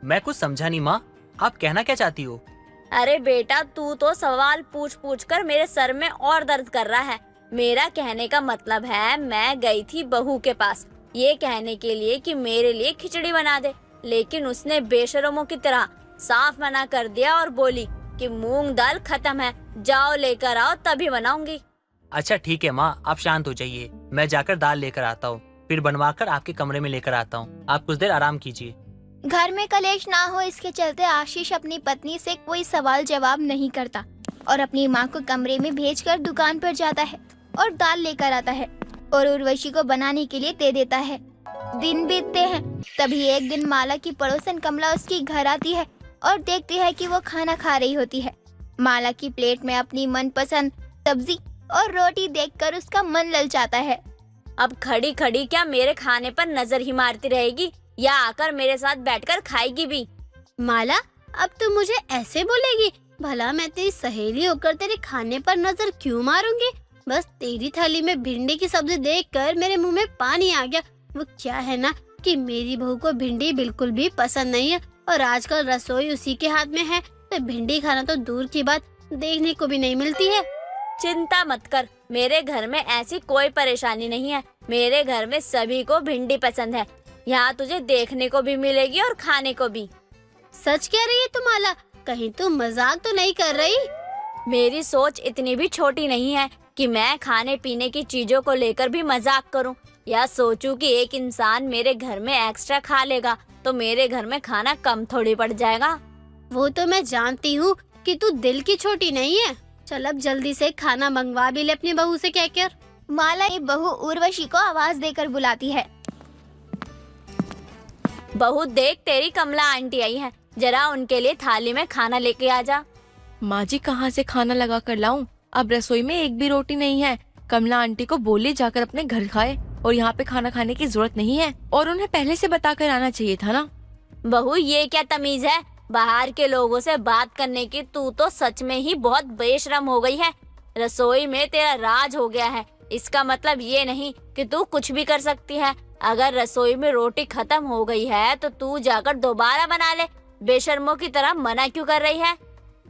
मैं कुछ समझा नहीं माँ, आप कहना क्या चाहती हो? अरे बेटा, तू तो सवाल पूछ पूछ कर मेरे सर में और दर्द कर रहा है। मेरा कहने का मतलब है, मैं गई थी बहू के पास ये कहने के लिए कि मेरे लिए खिचड़ी बना दे, लेकिन उसने बेशरमों की तरह साफ मना कर दिया और बोली कि मूंग दाल खत्म है, जाओ लेकर आओ तभी बनाऊंगी। अच्छा ठीक है माँ, आप शांत हो जाइए, मैं जाकर दाल लेकर आता हूँ, फिर बनवाकर आपके कमरे में लेकर आता हूँ। आप कुछ देर आराम कीजिए। घर में कलेश ना हो इसके चलते आशीष अपनी पत्नी से कोई सवाल जवाब नहीं करता और अपनी माँ को कमरे में भेजकर दुकान पर जाता है और दाल लेकर आता है और उर्वशी को बनाने के लिए दे देता है। दिन बीतते हैं, तभी एक दिन माला की पड़ोसन कमला उसकी घर आती है और देखती है कि वो खाना खा रही होती है। माला की प्लेट में अपनी मनपसंद सब्जी और रोटी देखकर उसका मन ललचाता है। अब खड़ी खड़ी क्या मेरे खाने पर नजर ही मारती रहेगी या आकर मेरे साथ बैठकर खाएगी भी? माला, अब तू मुझे ऐसे बोलेगी? भला मैं तेरी सहेली होकर तेरे खाने पर नजर क्यों मारूंगी? बस तेरी थाली में भिंडी की सब्जी देखकर मेरे मुंह में पानी आ गया। वो क्या है ना कि मेरी बहू को भिंडी बिल्कुल भी पसंद नहीं है और आजकल रसोई उसी के हाथ में है, तो भिंडी खाना तो दूर की बात देखने को भी नहीं मिलती है। चिंता मत कर, मेरे घर में ऐसी कोई परेशानी नहीं है। मेरे घर में सभी को भिंडी पसंद है। यहाँ तुझे देखने को भी मिलेगी और खाने को भी। सच कह रही है तू माला? कहीं तू मजाक तो नहीं कर रही? मेरी सोच इतनी भी छोटी नहीं है कि मैं खाने पीने की चीजों को लेकर भी मजाक करूं या सोचूं कि एक इंसान मेरे घर में एक्स्ट्रा खा लेगा तो मेरे घर में खाना कम थोड़ी पड़ जाएगा। वो तो मैं जानती हूँ कि तू दिल की छोटी नहीं है। चल अब जल्दी से खाना मंगवा भी ले अपनी बहू से कहकर। माला ये बहू उर्वशी को आवाज देकर बुलाती है। बहू देख, तेरी कमला आंटी आई है, जरा उनके लिए थाली में खाना लेके आ जा। माँ जी, कहाँ से खाना लगा कर लाऊं? अब रसोई में एक भी रोटी नहीं है। कमला आंटी को बोले जाकर अपने घर खाए और यहाँ पे खाना खाने की जरूरत नहीं है, और उन्हें पहले से बता कर आना चाहिए था ना। बहू, ये क्या तमीज है बाहर के लोगों से बात करने की? तू तो सच में ही बहुत बेशरम हो गई है। रसोई में तेरा राज हो गया है, इसका मतलब ये नहीं कि तू कुछ भी कर सकती है। अगर रसोई में रोटी खत्म हो गई है तो तू जाकर दोबारा बना ले। बेशर्मों की तरह मना क्यों कर रही है?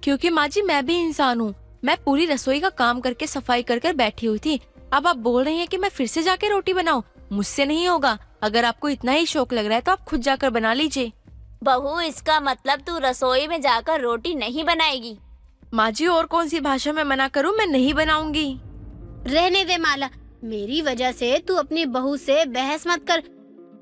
क्योंकि माँ जी, मैं भी इंसान हूँ। मैं पूरी रसोई का काम करके सफाई कर बैठी हुई थी, अब आप बोल रही हैं कि मैं फिर से जाके रोटी बनाऊं? मुझसे नहीं होगा। अगर आपको इतना ही शौक लग रहा है तो आप खुद जाकर बना लीजिए। बहू, इसका मतलब तू रसोई में जाकर रोटी नहीं बनाएगी? माँ जी, और कौन सी भाषा में मना करूं? मैं नहीं बनाऊंगी। रहने दे माला, मेरी वजह से तू अपनी बहू से बहस मत कर।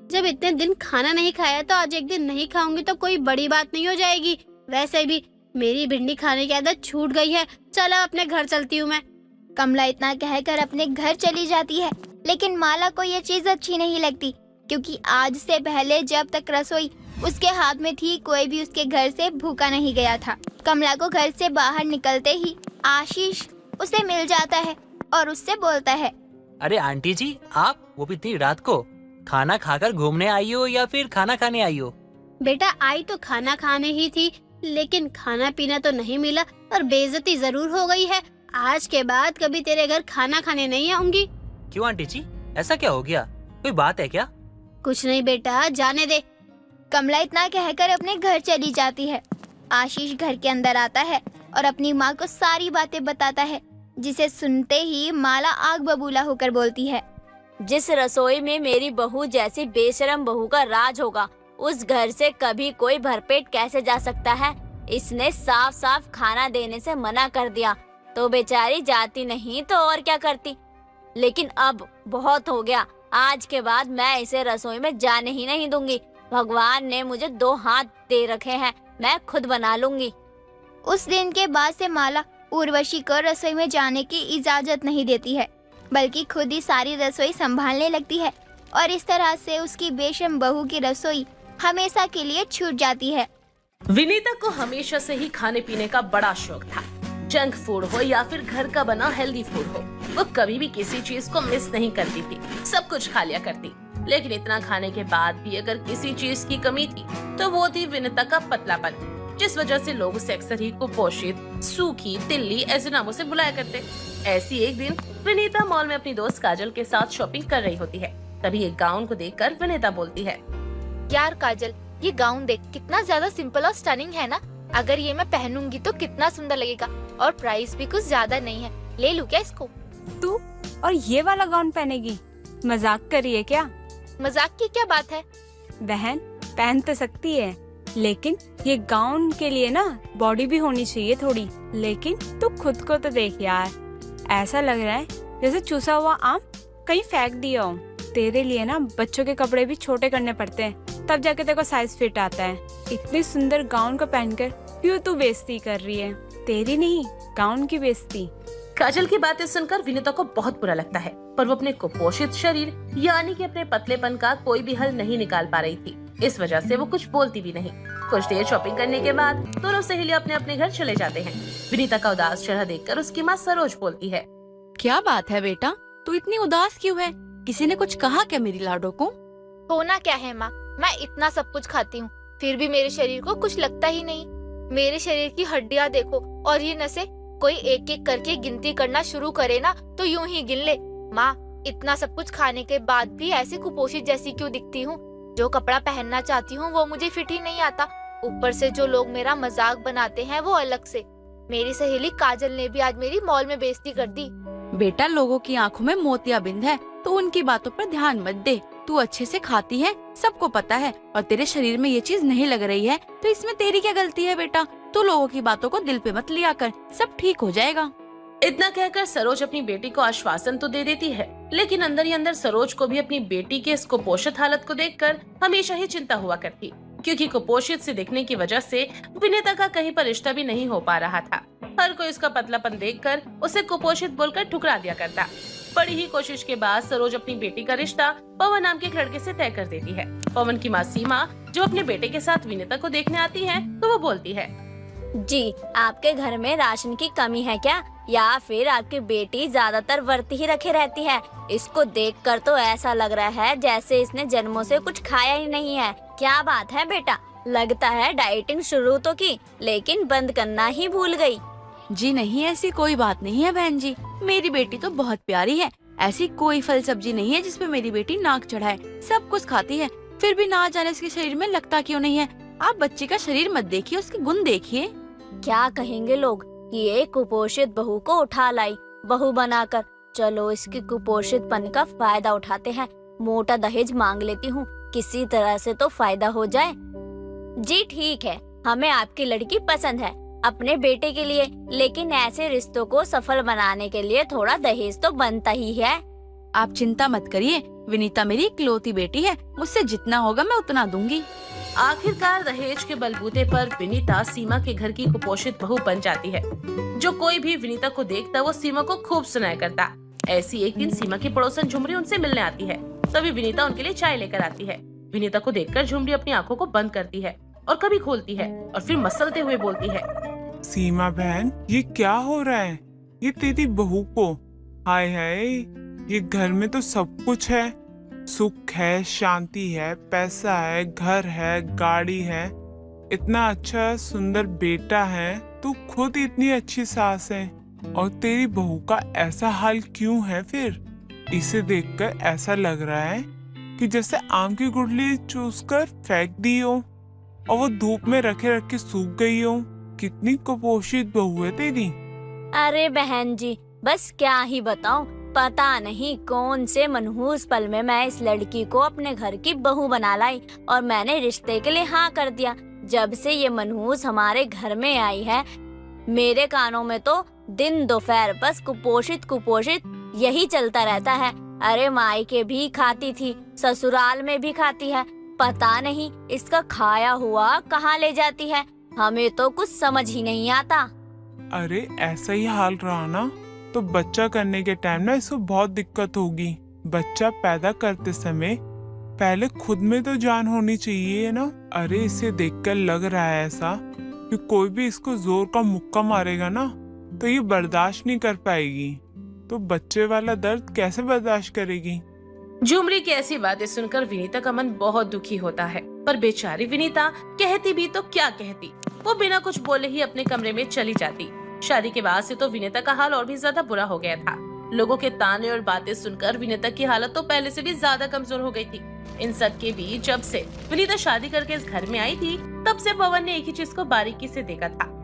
जब इतने दिन खाना नहीं खाया तो आज एक दिन नहीं खाऊंगी तो कोई बड़ी बात नहीं हो जाएगी। वैसे भी मेरी भिंडी खाने की आदत छूट गई है। चलो अपने घर चलती हूँ मैं। कमला इतना कहकर अपने घर चली जाती है, लेकिन माला को ये चीज अच्छी नहीं लगती, क्योंकि आज से पहले जब तक रसोई उसके हाथ में थी, कोई भी उसके घर से भूखा नहीं गया था। कमला को घर से बाहर निकलते ही आशीष उसे मिल जाता है और उससे बोलता है, अरे आंटी जी, आप वो भी इतनी रात को खाना खाकर घूमने आई हो या फिर खाना खाने आई हो? बेटा, आई तो खाना खाने ही थी, लेकिन खाना पीना तो नहीं मिला और बेइज्जती जरूर हो गई है। आज के बाद कभी तेरे घर खाना खाने नहीं आऊंगी। क्यों आंटी जी, ऐसा क्या हो गया? कोई बात है क्या? कुछ नहीं बेटा, जाने दे। कमला इतना कहकर अपने घर चली जाती है। आशीष घर के अंदर आता है और अपनी माँ को सारी बातें बताता है, जिसे सुनते ही माला आग बबूला होकर बोलती है, जिस रसोई में मेरी बहू जैसी बेशरम बहू का राज होगा, उस घर से कभी कोई भरपेट कैसे जा सकता है? इसने साफ साफ खाना देने से मना कर दिया तो बेचारी जाती नहीं तो और क्या करती। लेकिन अब बहुत हो गया, आज के बाद मैं इसे रसोई में जाने ही नहीं दूंगी। भगवान ने मुझे 2 हाथ दे रखे हैं, मैं खुद बना लूंगी। उस दिन के बाद से माला उर्वशी को रसोई में जाने की इजाजत नहीं देती है, बल्कि खुद ही सारी रसोई संभालने लगती है और इस तरह से उसकी बेशर्म बहू की रसोई हमेशा के लिए छूट जाती है। विनीता को हमेशा से ही खाने पीने का बड़ा शौक था। जंक फूड हो या फिर घर का बना हेल्दी फूड हो, वो कभी भी किसी चीज को मिस नहीं करती थी, सब कुछ खा लिया करती। लेकिन इतना खाने के बाद भी अगर किसी चीज की कमी थी तो वो थी विनीता का पतलापन, जिस वजह से लोग उसे अक्सर ही कुपोषित, सूखी, तिल्ली ऐसे नामों से बुलाया करते। ऐसी एक दिन विनीता मॉल में अपनी दोस्त काजल के साथ शॉपिंग कर रही होती है। तभी एक गाउन को देखकर विनीता बोलती है, यार काजल, ये गाउन देख, कितना ज्यादा सिंपल और स्टनिंग है ना। अगर ये मैं पहनूंगी तो कितना सुंदर लगेगा, और प्राइस भी कुछ ज्यादा नहीं है। ले लूं क्या इसको? तू और ये वाला गाउन पहनेगी? मजाक कर रही है क्या? मजाक की क्या बात है? बहन, पहन तो सकती है, लेकिन ये गाउन के लिए ना बॉडी भी होनी चाहिए थोड़ी। लेकिन तू खुद को तो देख यार, ऐसा लग रहा है जैसे चूसा हुआ आम कहीं फेंक दिया हो। तेरे लिए ना बच्चों के कपड़े भी छोटे करने पड़ते हैं, तब जाके तेरे को साइज फिट आता है। इतनी सुंदर गाउन को पहनकर क्यों तू बेइज्जती कर रही है? तेरी नहीं, गाउन की बेइज्जती। काजल की बातें सुनकर विनीता को बहुत बुरा लगता है, पर वो अपने कुपोषित शरीर यानी कि अपने पतलेपन का कोई भी हल नहीं निकाल पा रही थी। इस वजह से वो कुछ बोलती भी नहीं। कुछ देर शॉपिंग करने के बाद दोनों सहेलियां अपने अपने घर चले जाते हैं। विनीता का उदास चेहरा देखकर उसकी माँ सरोज बोलती है, क्या बात है बेटा, तू इतनी उदास क्यों है? किसी ने कुछ कहा क्या मेरी लाडो को? होना क्या है माँ, मैं इतना सब कुछ खाती हूँ, फिर भी मेरे शरीर को कुछ लगता ही नहीं। मेरे शरीर की हड्डियाँ देखो और ये नसें, कोई एक एक करके गिनती करना शुरू करे ना तो यूं ही गिन ले। माँ, इतना सब कुछ खाने के बाद भी ऐसी कुपोषित जैसी क्यों दिखती हूँ? जो कपड़ा पहनना चाहती हूँ वो मुझे फिट ही नहीं आता। ऊपर से जो लोग मेरा मजाक बनाते हैं वो अलग से। मेरी सहेली काजल ने भी आज मेरी मॉल में बेइज्जती कर दी। बेटा, लोगों की आंखों में मोतियाबिंद है, तो उनकी बातों पर ध्यान मत दे। तू अच्छे से खाती है, सबको पता है, और तेरे शरीर में ये चीज नहीं लग रही है तो इसमें तेरी क्या गलती है बेटा? तू लोगों की बातों को दिल पे मत लिया कर, सब ठीक हो जाएगा। इतना कहकर सरोज अपनी बेटी को आश्वासन तो दे देती है, लेकिन अंदर ही अंदर सरोज को भी अपनी बेटी के इस कुपोषित हालत को देखकर हमेशा ही चिंता हुआ करती, क्योंकि कुपोषित से दिखने की वजह से विनीता का कहीं पर रिश्ता भी नहीं हो पा रहा था। हर कोई उसका पतलापन देखकर उसे कुपोषित बोलकर ठुकरा दिया करता। बड़ी ही कोशिश के बाद सरोज अपनी बेटी का रिश्ता पवन नाम के एक लड़के से तय कर देती है। पवन की माँ सीमा जो अपने बेटे के साथ विनीता को देखने आती है तो वो बोलती है, जी, आपके घर में राशन की कमी है क्या, या फिर आपकी बेटी ज्यादातर व्रत ही रखे रहती है? इसको देखकर तो ऐसा लग रहा है जैसे इसने जन्मों से कुछ खाया ही नहीं है। क्या बात है बेटा, लगता है डाइटिंग शुरू तो की लेकिन बंद करना ही भूल गई। जी नहीं, ऐसी कोई बात नहीं है बहन जी, मेरी बेटी तो बहुत प्यारी है। ऐसी कोई फल सब्जी नहीं है जिसपे मेरी बेटी नाक चढ़ाए, सब कुछ खाती है, फिर भी ना जाने उसके शरीर में लगता क्यों नहीं है। आप बच्ची का शरीर मत देखिए, उसके गुण देखिए। क्या कहेंगे लोग कि एक कुपोषित बहू को उठा लाई बहू बनाकर, चलो इसके कुपोषितपन का फायदा उठाते हैं, मोटा दहेज मांग लेती हूँ, किसी तरह से तो फायदा हो जाए। जी ठीक है, हमें आपकी लड़की पसंद है अपने बेटे के लिए, लेकिन ऐसे रिश्तों को सफल बनाने के लिए थोड़ा दहेज तो बनता ही है। आप चिंता मत करिए, विनीता मेरी इकलौती बेटी है, मुझसे जितना होगा मैं उतना दूंगी। आखिरकार दहेज के बलबूते पर विनीता सीमा के घर की कुपोषित बहू बन जाती है। जो कोई भी विनीता को देखता वो सीमा को खूब सुनाया करता। ऐसी एक दिन सीमा की पड़ोसन झुमरी उनसे मिलने आती है। तभी विनीता उनके लिए चाय लेकर आती है। विनीता को देखकर झुमरी अपनी आंखों को बंद करती है और कभी खोलती है और फिर मसलते हुए बोलती है, सीमा बहन, ये क्या हो रहा है? ये तेरी बहू को, हाय हाय, ये घर में तो सब कुछ है, सुख है, शांति है, पैसा है, घर है, गाड़ी है, इतना अच्छा सुंदर बेटा है, तू खुद इतनी अच्छी सास है, और तेरी बहू का ऐसा हाल क्यों है? फिर इसे देखकर ऐसा लग रहा है कि जैसे आम की गुठली चूसकर फेंक दी हो और वो धूप में रखे रखे सूख गई हो। कितनी कुपोषित बहू है तेरी। अरे बहन जी, बस क्या ही बताऊं, पता नहीं कौन से मनहूस पल में मैं इस लड़की को अपने घर की बहू बना लाई और मैंने रिश्ते के लिए हाँ कर दिया। जब से ये मनहूस हमारे घर में आई है, मेरे कानों में तो दिन दोपहर बस कुपोषित कुपोषित यही चलता रहता है। अरे मायके भी खाती थी, ससुराल में भी खाती है, पता नहीं इसका खाया हुआ कहाँ ले जाती है, हमें तो कुछ समझ ही नहीं आता। अरे ऐसा ही हाल रहा ना तो बच्चा करने के टाइम ना इसको बहुत दिक्कत होगी। बच्चा पैदा करते समय पहले खुद में तो जान होनी चाहिए ना। अरे इसे देखकर लग रहा है ऐसा कि कोई भी इसको जोर का मुक्का मारेगा ना तो ये बर्दाश्त नहीं कर पाएगी, तो बच्चे वाला दर्द कैसे बर्दाश्त करेगी। झुमरी की ऐसी बातें सुनकर विनीता का मन बहुत दुखी होता है, पर बेचारी विनीता कहती भी तो क्या कहती, वो बिना कुछ बोले ही अपने कमरे में चली जाती। शादी के बाद से तो विनीता का हाल और भी ज्यादा बुरा हो गया था। लोगों के ताने और बातें सुनकर विनीता की हालत तो पहले से भी ज्यादा कमजोर हो गई थी। इन सब के बीच जब से विनीता शादी करके इस घर में आई थी, तब से पवन ने एक ही चीज को बारीकी से देखा था।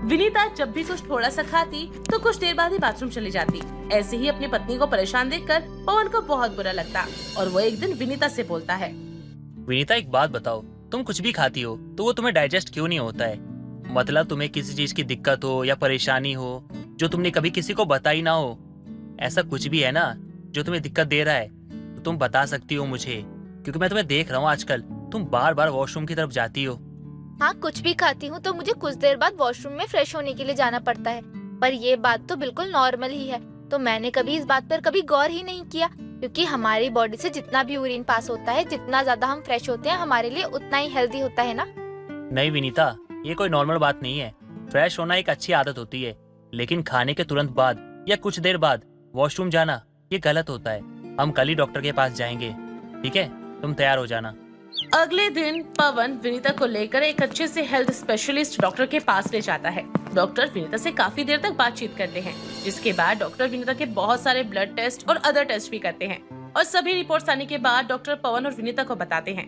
विनीता जब भी कुछ थोड़ा सा खाती तो कुछ देर बाद ही बाथरूम चली जाती। ऐसे ही अपनी पत्नी को परेशान देखकर पवन को बहुत बुरा लगता और वो एक दिन विनीता से बोलता है, विनीता एक बात बताओ, तुम कुछ भी खाती हो तो वो तुम्हें डाइजेस्ट क्यों नहीं होता है? मतलब तुम्हें किसी चीज की दिक्कत हो या परेशानी हो जो तुमने कभी किसी को बताई ना हो, ऐसा कुछ भी है ना जो तुम्हें दिक्कत दे रहा है तो तुम बता सकती हो मुझे, क्योंकि मैं तुम्हें देख रहा हूँ आजकल तुम बार बार वॉशरूम की तरफ जाती हो। हाँ, कुछ भी खाती हूँ तो मुझे कुछ देर बाद वॉशरूम में फ्रेश होने के लिए जाना पड़ता है, पर ये बात तो बिल्कुल नॉर्मल ही है। तो मैंने कभी इस बात पर कभी गौर ही नहीं किया, क्योंकि हमारी बॉडी से जितना भी यूरिन पास होता है, जितना ज्यादा हम फ्रेश होते हैं, हमारे लिए उतना ही हेल्दी होता है ना। नहीं विनीता, ये कोई नॉर्मल बात नहीं है। फ्रेश होना एक अच्छी आदत होती है, लेकिन खाने के तुरंत बाद या कुछ देर बाद वॉशरूम जाना ये गलत होता है। हम कल ही डॉक्टर के पास जाएंगे, ठीक है? तुम तैयार हो जाना। अगले दिन पवन विनीता को लेकर एक अच्छे से हेल्थ स्पेशलिस्ट डॉक्टर के पास ले जाता है। डॉक्टर विनीता से काफी देर तक बातचीत करते हैं, जिसके बाद डॉक्टर विनीता के बहुत सारे ब्लड टेस्ट और अदर टेस्ट भी करते हैं और सभी रिपोर्ट्स आने के बाद डॉक्टर पवन और विनीता को बताते हैं,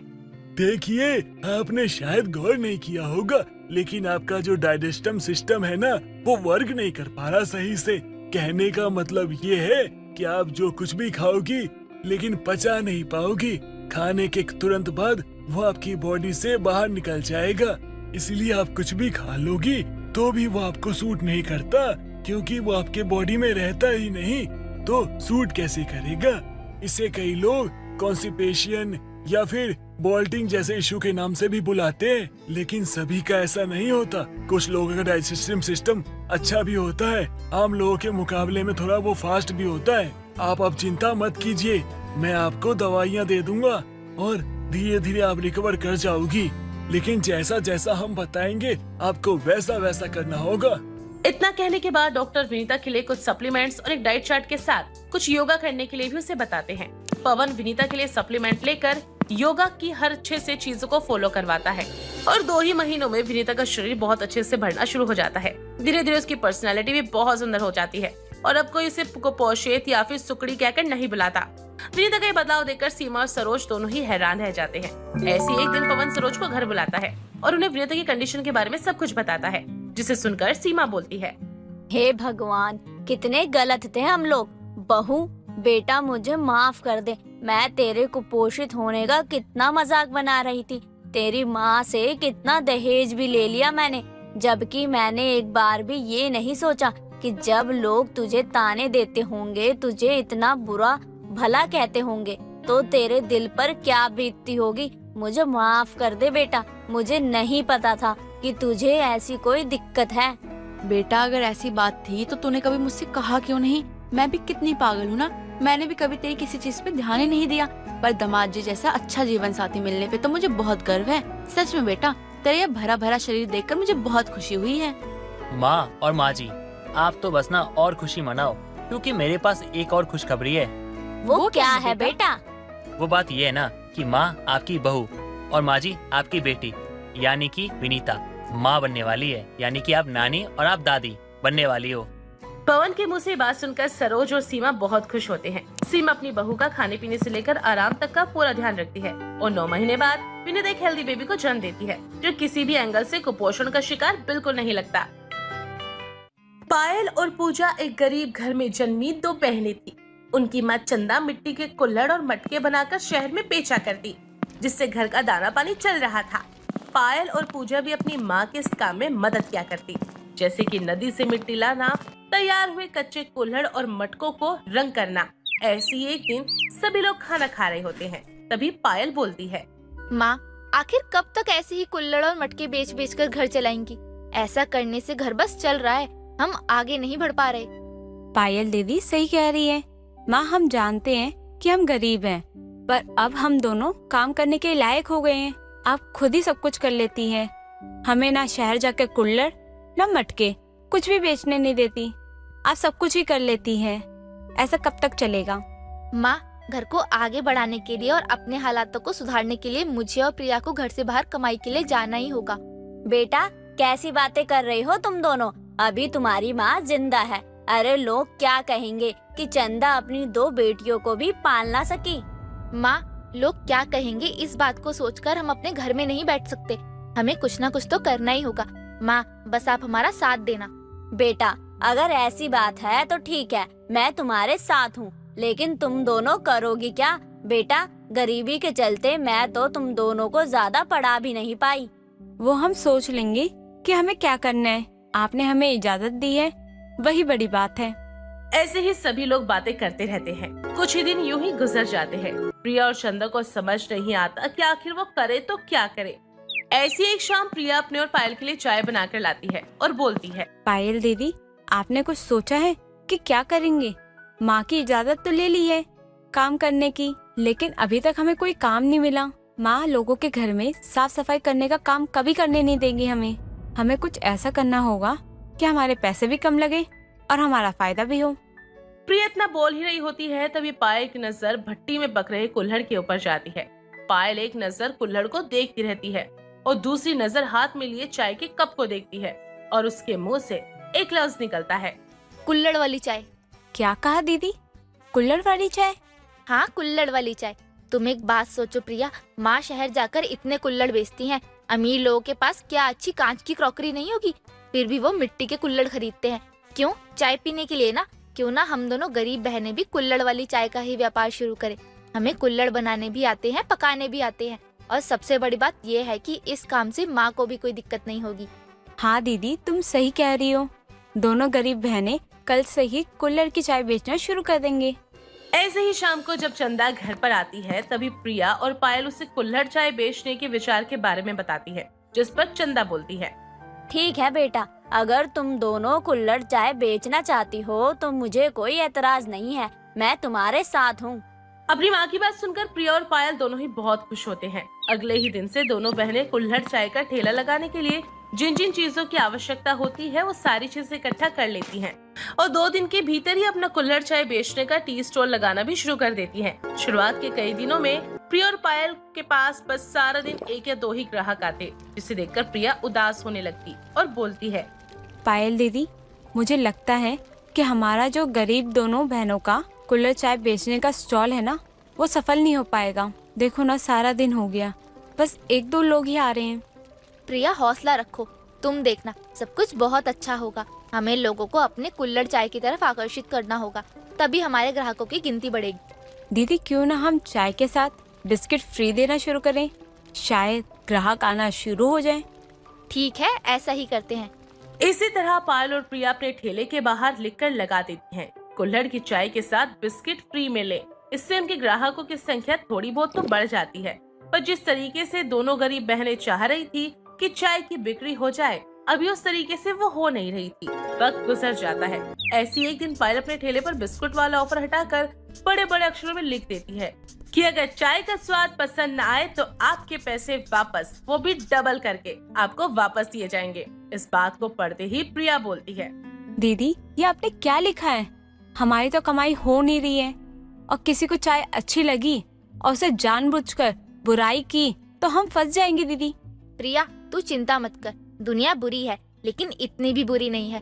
देखिए, आपने शायद गौर नहीं किया होगा, लेकिन आपका जो डाइजेस्टम सिस्टम है ना, वो वर्क नहीं कर पा रहा सही से। कहने का मतलब ये है कि आप जो कुछ भी खाओगी लेकिन पचा नहीं पाओगी। खाने के तुरंत बाद वो आपकी बॉडी से बाहर निकल जाएगा, इसलिए आप कुछ भी खा लोगी तो भी वो आपको सूट नहीं करता, क्योंकि वो आपके बॉडी में रहता ही नहीं, तो सूट कैसे करेगा। इसे कई लोग कॉन्स्टिपेशन या फिर बोल्टिंग जैसे इशू के नाम से भी बुलाते हैं, लेकिन सभी का ऐसा नहीं होता। कुछ लोगों का डाइजेस्टिव सिस्टम अच्छा भी होता है, आम लोगों के मुकाबले में थोड़ा वो फास्ट भी होता है। आप अब चिंता मत कीजिए, मैं आपको दवाइयाँ दे दूंगा और धीरे धीरे आप रिकवर कर जाओगी, लेकिन जैसा जैसा हम बताएंगे आपको वैसा वैसा करना होगा। इतना कहने के बाद डॉक्टर विनीता के लिए कुछ सप्लीमेंट्स और एक डाइट चार्ट के साथ कुछ योगा करने के लिए भी उसे बताते हैं। पवन विनीता के लिए सप्लीमेंट लेकर योगा की हर अच्छे से चीजों को फॉलो करवाता है और 2 ही महीनों में विनीता का शरीर बहुत अच्छे से बढ़ना शुरू हो जाता है। धीरे धीरे उसकी पर्सनैलिटी भी बहुत सुंदर हो जाती है और अब कोई उसे कुपोषित या फिर सुकड़ी कहकर नहीं बुलाता। विनीता का ये बदलाव देखकर सीमा और सरोज दोनों ही हैरान रह जाते हैं। ऐसी एक दिन पवन सरोज को घर बुलाता है और उन्हें विनीता की कंडीशन के बारे में सब कुछ बताता है, जिसे सुनकर सीमा बोलती है, हे भगवान, कितने गलत थे हम लोग। बहू बेटा मुझे माफ कर दे। मैं तेरे कुपोषित होने का कितना मजाक बना रही थी। तेरी माँ से कितना दहेज भी ले लिया मैंने, जबकि मैंने एक बार भी ये नहीं सोचा कि जब लोग तुझे ताने देते होंगे, तुझे इतना बुरा भला कहते होंगे, तो तेरे दिल पर क्या बीतती होगी। मुझे माफ कर दे बेटा, मुझे नहीं पता था कि तुझे ऐसी कोई दिक्कत है। बेटा अगर ऐसी बात थी तो तूने कभी मुझसे कहा क्यों नहीं? मैं भी कितनी पागल हूँ ना, मैंने भी कभी तेरी किसी चीज पे ध्यान ही नहीं दिया। पर दामाद जी जैसा अच्छा जीवन साथी मिलने पे तो मुझे बहुत गर्व है। सच में बेटा, तेरा ये भरा भरा शरीर देखकर मुझे बहुत खुशी हुई है। माँ और माँ जी, आप तो बस ना और खुशी मनाओ, क्योंकि मेरे पास एक और खुशखबरी है। वो क्या है बेटा? वो बात ये है ना कि माँ आपकी बहू और माँ जी आपकी बेटी यानी कि विनीता माँ बनने वाली है, यानी कि आप नानी और आप दादी बनने वाली हो। पवन के मुंह से बात सुनकर सरोज और सीमा बहुत खुश होते हैं। सीमा अपनी बहू का खाने पीने से लेकर आराम तक का पूरा ध्यान रखती है और 9 महीने बाद विनीता एक हेल्दी बेबी को जन्म देती है, जो किसी भी एंगल से कुपोषण का शिकार बिल्कुल नहीं लगता। पायल और पूजा एक गरीब घर में जन्मी 2 बहनें थी। उनकी माँ चंदा मिट्टी के कुल्हड़ और मटके बनाकर शहर में बेचा करती, जिससे घर का दाना पानी चल रहा था। पायल और पूजा भी अपनी माँ के इस काम में मदद किया करती, जैसे कि नदी से मिट्टी लाना, तैयार हुए कच्चे कुल्हड़ और मटकों को रंग करना। ऐसी एक दिन सभी लोग खाना खा रहे होते हैं, तभी पायल बोलती है, माँ आखिर कब तक ऐसे ही कुल्हड़ और मटके बेच बेच कर घर चलाएंगी? ऐसा करने से घर बस चल रहा है, हम आगे नहीं बढ़ पा रहे। पायल दीदी सही कह रही है। माँ हम जानते हैं कि हम गरीब हैं, पर अब हम दोनों काम करने के लायक हो गए हैं। आप खुद ही सब कुछ कर लेती हैं। हमें ना शहर जाकर कुल्हड़ ना मटके कुछ भी बेचने नहीं देती। आप सब कुछ ही कर लेती हैं। ऐसा कब तक चलेगा? माँ घर को आगे बढ़ाने के लिए और अपने हालातों को सुधारने के लिए मुझे और प्रिया को घर से बाहर कमाई के लिए जाना ही होगा। बेटा कैसी बातें कर रही हो तुम दोनों? अभी तुम्हारी माँ जिंदा है। अरे लोग क्या कहेंगे कि चंदा अपनी 2 बेटियों को भी पाल ना सकी। माँ लोग क्या कहेंगे इस बात को सोचकर हम अपने घर में नहीं बैठ सकते। हमें कुछ ना कुछ तो करना ही होगा। माँ बस आप हमारा साथ देना। बेटा अगर ऐसी बात है तो ठीक है, मैं तुम्हारे साथ हूँ, लेकिन तुम दोनों करोगी क्या? बेटा गरीबी के चलते मैं तो तुम दोनों को ज्यादा पढ़ा भी नहीं पाई। वो हम सोच लेंगे कि हमें क्या करना है। आपने हमें इजाजत दी है, वही बड़ी बात है। ऐसे ही सभी लोग बातें करते रहते हैं। कुछ ही दिन यूं ही गुजर जाते हैं। प्रिया और चंदा को समझ नहीं आता कि आखिर वो करे तो क्या करे। ऐसी एक शाम प्रिया अपने और पायल के लिए चाय बनाकर लाती है और बोलती है, पायल दीदी आपने कुछ सोचा है कि क्या करेंगे? माँ की इजाजत तो ले ली है काम करने की, लेकिन अभी तक हमें कोई काम नहीं मिला। माँ लोगों के घर में साफ सफाई करने का काम कभी करने नहीं देंगी हमें। हमें कुछ ऐसा करना होगा कि हमारे पैसे भी कम लगे और हमारा फायदा भी हो। प्रिया इतना बोल ही रही होती है, तभी पायल की नजर भट्टी में पक रहे कुल्हड़ के ऊपर जाती है। पायल एक नजर कुल्हड़ को देखती रहती है और दूसरी नजर हाथ में लिए चाय के कप को देखती है और उसके मुंह से एक लफ्ज निकलता है, कुल्हड़ वाली चाय। क्या कहा दीदी? कुल्हड़ वाली चाय? हाँ कुल्हड़ वाली चाय। तुम एक बात सोचो प्रिया, माँ शहर जाकर इतने कुल्हड़ बेचती हैं। अमीर लोगों के पास क्या अच्छी कांच की क्रॉकरी नहीं होगी, फिर भी वो मिट्टी के कुल्हड़ खरीदते हैं। क्यों? चाय पीने के लिए ना। क्यों ना हम दोनों गरीब बहनें भी कुल्हड़ वाली चाय का ही व्यापार शुरू करें। हमें कुल्हड़ बनाने भी आते हैं, पकाने भी आते हैं, और सबसे बड़ी बात ये है कि इस काम से माँ को भी कोई दिक्कत नहीं होगी। हाँ दीदी तुम सही कह रही हो। दोनों गरीब बहनें कल से ही कुल्हड़ की चाय बेचना शुरू कर देंगे। ऐसे ही शाम को जब चंदा घर पर आती है, तभी प्रिया और पायल उसे कुल्हड़ चाय बेचने के विचार के बारे में बताती है, जिस पर चंदा बोलती है, ठीक है बेटा, अगर तुम दोनों कुल्हड़ चाय बेचना चाहती हो तो मुझे कोई एतराज नहीं है, मैं तुम्हारे साथ हूँ। अपनी माँ की बात सुनकर प्रिया और पायल दोनों ही बहुत खुश होते हैं। अगले ही दिन से दोनों बहनें कुल्हड़ चाय का ठेला लगाने के लिए जिन जिन चीजों की आवश्यकता होती है वो सारी चीजें इकट्ठा कर लेती हैं और 2 दिन के भीतर ही अपना कुल्हड़ चाय बेचने का टी स्टॉल लगाना भी शुरू कर देती हैं। शुरुआत के कई दिनों में प्रिया और पायल के पास बस सारा दिन 1 या 2 ही ग्राहक आते, जिसे देखकर प्रिया उदास होने लगती और बोलती है, पायल दीदी मुझे लगता है कि हमारा जो गरीब दोनों बहनों का कुल्हड़ चाय बेचने का स्टॉल है ना, वो सफल नहीं हो पाएगा। देखो ना सारा दिन हो गया, बस 1-2 लोग ही आ रहे हैं। प्रिया हौसला रखो, तुम देखना सब कुछ बहुत अच्छा होगा। हमें लोगों को अपने कुल्हड़ चाय की तरफ आकर्षित करना होगा, तभी हमारे ग्राहकों की गिनती बढ़ेगी। दीदी क्यों ना हम चाय के साथ बिस्किट फ्री देना शुरू करें, शायद ग्राहक आना शुरू हो जाए। ठीक है, ऐसा ही करते हैं। इसी तरह पायल और प्रिया अपने ठेले के बाहर लिखकर लगा देती हैं, कुल्हड़ की चाय के साथ बिस्किट फ्री मिले। इससे उनके ग्राहकों की संख्या थोड़ी बहुत तो बढ़ जाती है, पर जिस तरीके से दोनों गरीब बहनें चाह रही थी कि चाय की बिक्री हो जाए, अभी उस तरीके से वो हो नहीं रही थी। वक्त गुजर जाता है। ऐसी एक दिन पायल अपने ठेले पर बिस्कुट वाला ऑफर हटाकर बड़े बड़े अक्षरों में लिख देती है कि अगर चाय का स्वाद पसंद न आए तो आपके पैसे वापस, वो भी डबल करके आपको वापस दिए जाएंगे। इस बात को पढ़ते ही प्रिया बोलती है, दीदी ये आपने क्या लिखा है? हमारी तो कमाई हो नहीं रही है, और किसी को चाय अच्छी लगी और उसे जानबूझकर बुराई की तो हम फंस जाएंगे। दीदी प्रिया, तू चिंता मत कर। दुनिया बुरी है, लेकिन इतनी भी बुरी नहीं है।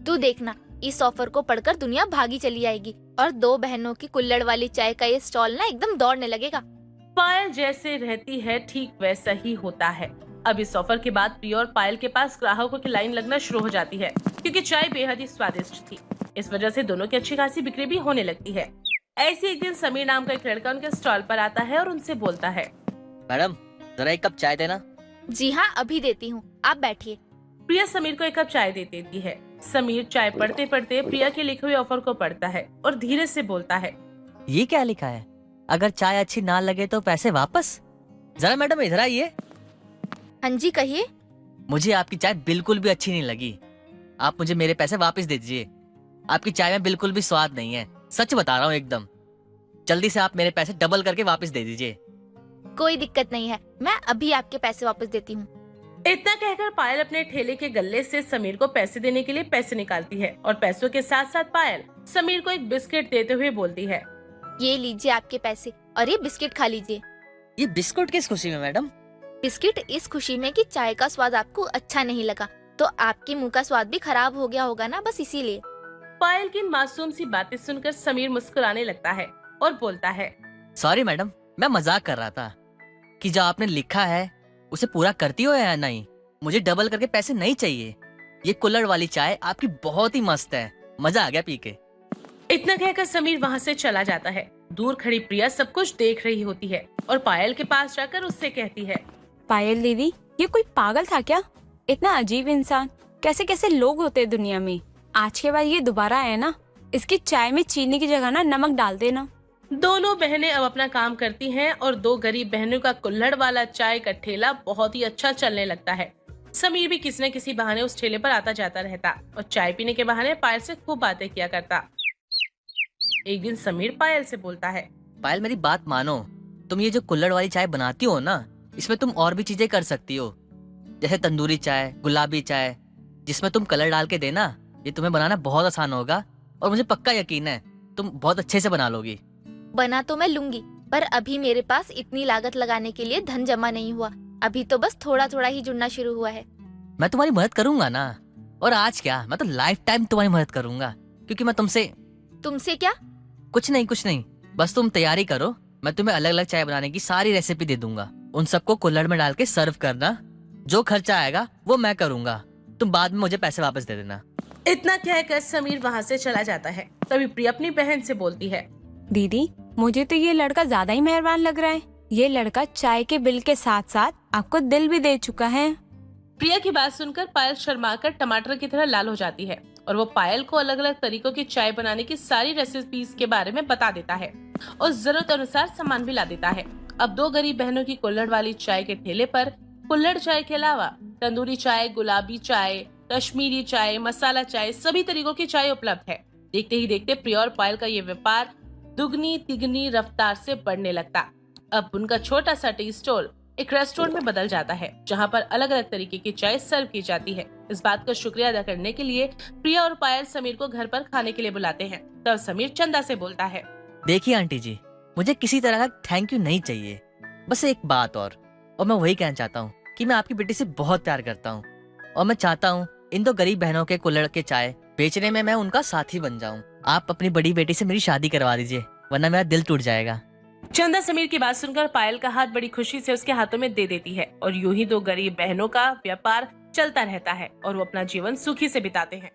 तू देखना, इस ऑफर को पढ़कर दुनिया भागी चली आएगी और दो बहनों की कुल्हड़ वाली चाय का ये स्टॉल ना एकदम दौड़ने लगेगा। पायल जैसे रहती है ठीक वैसा ही होता है। अब इस ऑफर के बाद प्रिया और पायल के पास ग्राहकों की लाइन लगना शुरू हो जाती है, क्योंकि चाय बेहद ही स्वादिष्ट थी। इस वजह से दोनों की अच्छी खासी बिक्री भी होने लगती है। ऐसे एक दिन समीर नाम का एक लड़का उनके स्टॉल पर आता है और उनसे बोलता है, मैडम जरा एक कप चाय देना। जी हाँ, अभी देती हूँ, आप बैठिए। प्रिया समीर को एक कप चाय दे देती है। समीर चाय पढ़ते पढ़ते प्रिया के लिखे हुए ऑफर को पढ़ता है और धीरे से बोलता है, ये क्या लिखा है? अगर चाय अच्छी ना लगे तो पैसे वापस। जरा मैडम इधर आइए। हाँ जी, कहिए। मुझे आपकी चाय बिल्कुल भी अच्छी नहीं लगी। आप मुझे मेरे पैसे वापस दे दीजिए। आपकी चाय में बिल्कुल भी स्वाद नहीं है, सच बता रहा हूँ एकदम। जल्दी से आप मेरे पैसे डबल करके वापस दे दीजिए। कोई दिक्कत नहीं है, मैं अभी आपके पैसे वापस देती हूँ। इतना कहकर पायल अपने ठेले के गल्ले से समीर को पैसे देने के लिए पैसे निकालती है और पैसों के साथ साथ पायल समीर को एक बिस्किट देते हुए बोलती है, ये लीजिए आपके पैसे और ये बिस्किट खा लीजिए। ये बिस्कुट किस खुशी में मैडम? बिस्किट इस खुशी में कि चाय का स्वाद आपको अच्छा नहीं लगा, तो आपके मुंह का स्वाद भी खराब हो गया होगा ना, बस इसीलिए। पायल की मासूम सी बातें सुनकर समीर मुस्कुराने लगता है और बोलता है, सॉरी मैडम, मैं मजाक कर रहा था कि जो आपने लिखा है उसे पूरा करती हो या नहीं। मुझे डबल करके पैसे नहीं चाहिए। ये कुल्हड़ वाली चाय आपकी बहुत ही मस्त है, मजा आ गया पी के। इतना कहकर समीर वहाँ से चला जाता है। दूर खड़ी प्रिया सब कुछ देख रही होती है और पायल के पास जाकर उससे कहती है, पायल दीदी ये कोई पागल था क्या? इतना अजीब इंसान, कैसे कैसे लोग होते हैं दुनिया में। आज के बाद ये दोबारा आए ना, इसकी चाय में चीनी की जगह ना नमक डाल देना। दोनों बहनें अब अपना काम करती हैं और दो गरीब बहनों का कुल्हड़ वाला चाय का ठेला बहुत ही अच्छा चलने लगता है। समीर भी किसी न किसी बहाने उस ठेले पर आता जाता रहता और चाय पीने के बहाने पायल से खूब बातें किया करता। एक दिन समीर पायल से बोलता है, पायल मेरी बात मानो, तुम ये जो कुल्हड़ वाली चाय बनाती हो ना, इसमें तुम और भी चीजें कर सकती हो, जैसे तंदूरी चाय, गुलाबी चाय, जिसमें तुम कलर डाल के देना। ये तुम्हें बनाना बहुत आसान होगा और मुझे पक्का यकीन है तुम बहुत अच्छे से बना लोगी। बना तो मैं लूंगी, पर अभी मेरे पास इतनी लागत लगाने के लिए धन जमा नहीं हुआ। अभी तो बस थोड़ा थोड़ा ही जुड़ना शुरू हुआ है। मैं तुम्हारी मदद करूंगा ना, और आज क्या, मैं तो लाइफ टाइम तुम्हारी मदद करूंगा, क्योंकि मैं तुमसे क्या? कुछ नहीं, बस तुम तैयारी करो। मैं तुम्हें अलग अलग चाय बनाने की सारी रेसिपी दे दूंगा। उन सबको कुल्हड़ में डाल के सर्व करना। जो खर्चा आएगा वो मैं करूंगा, तुम बाद में मुझे पैसे वापस दे देना। इतना कहकर समीर वहाँ से चला जाता है। तभी प्रिया अपनी बहन से बोलती है, दीदी मुझे तो ये लड़का ज्यादा ही मेहरबान लग रहा है। ये लड़का चाय के बिल के साथ साथ आपको दिल भी दे चुका है। प्रिया की बात सुनकर पायल शर्माकर टमाटर की तरह लाल हो जाती है और वो पायल को अलग अलग तरीकों की चाय बनाने की सारी रेसिपीज के बारे में बता देता है और जरूरत अनुसार सामान भी ला देता है। अब दो गरीब बहनों की कुल्हड़ वाली चाय के ठेले पर कुल्हड़ चाय के अलावा तंदूरी चाय, गुलाबी चाय, कश्मीरी चाय, मसाला चाय, सभी तरीकों की चाय उपलब्ध है। देखते ही देखते प्रिया और पायल का ये व्यापार दुगनी तिगनी रफ्तार से बढ़ने लगता। अब उनका छोटा सा टी स्टॉल एक रेस्टोरेंट में बदल जाता है, जहाँ पर अलग अलग तरीके की चाय सर्व की जाती है। इस बात का शुक्रिया अदा करने के लिए प्रिया और पायल समीर को घर पर खाने के लिए बुलाते हैं। तब समीर चंदा से बोलता है, देखिए आंटी जी, मुझे किसी तरह का थैंक यू नहीं चाहिए, बस एक बात और मैं वही कहना चाहता हूँ कि मैं आपकी बेटी से बहुत प्यार करता हूँ और मैं चाहता हूँ इन दो गरीब बहनों के कुल्हड़ के चाय बेचने में मैं उनका साथी बन जाऊँ। आप अपनी बड़ी बेटी से मेरी शादी करवा दीजिए, वरना मेरा दिल टूट जाएगा। चंदा समीर की बात सुनकर पायल का हाथ बड़ी खुशी से उसके हाथों में दे देती है और यूं ही दो गरीब बहनों का व्यापार चलता रहता है और वो अपना जीवन सुखी से बिताते हैं।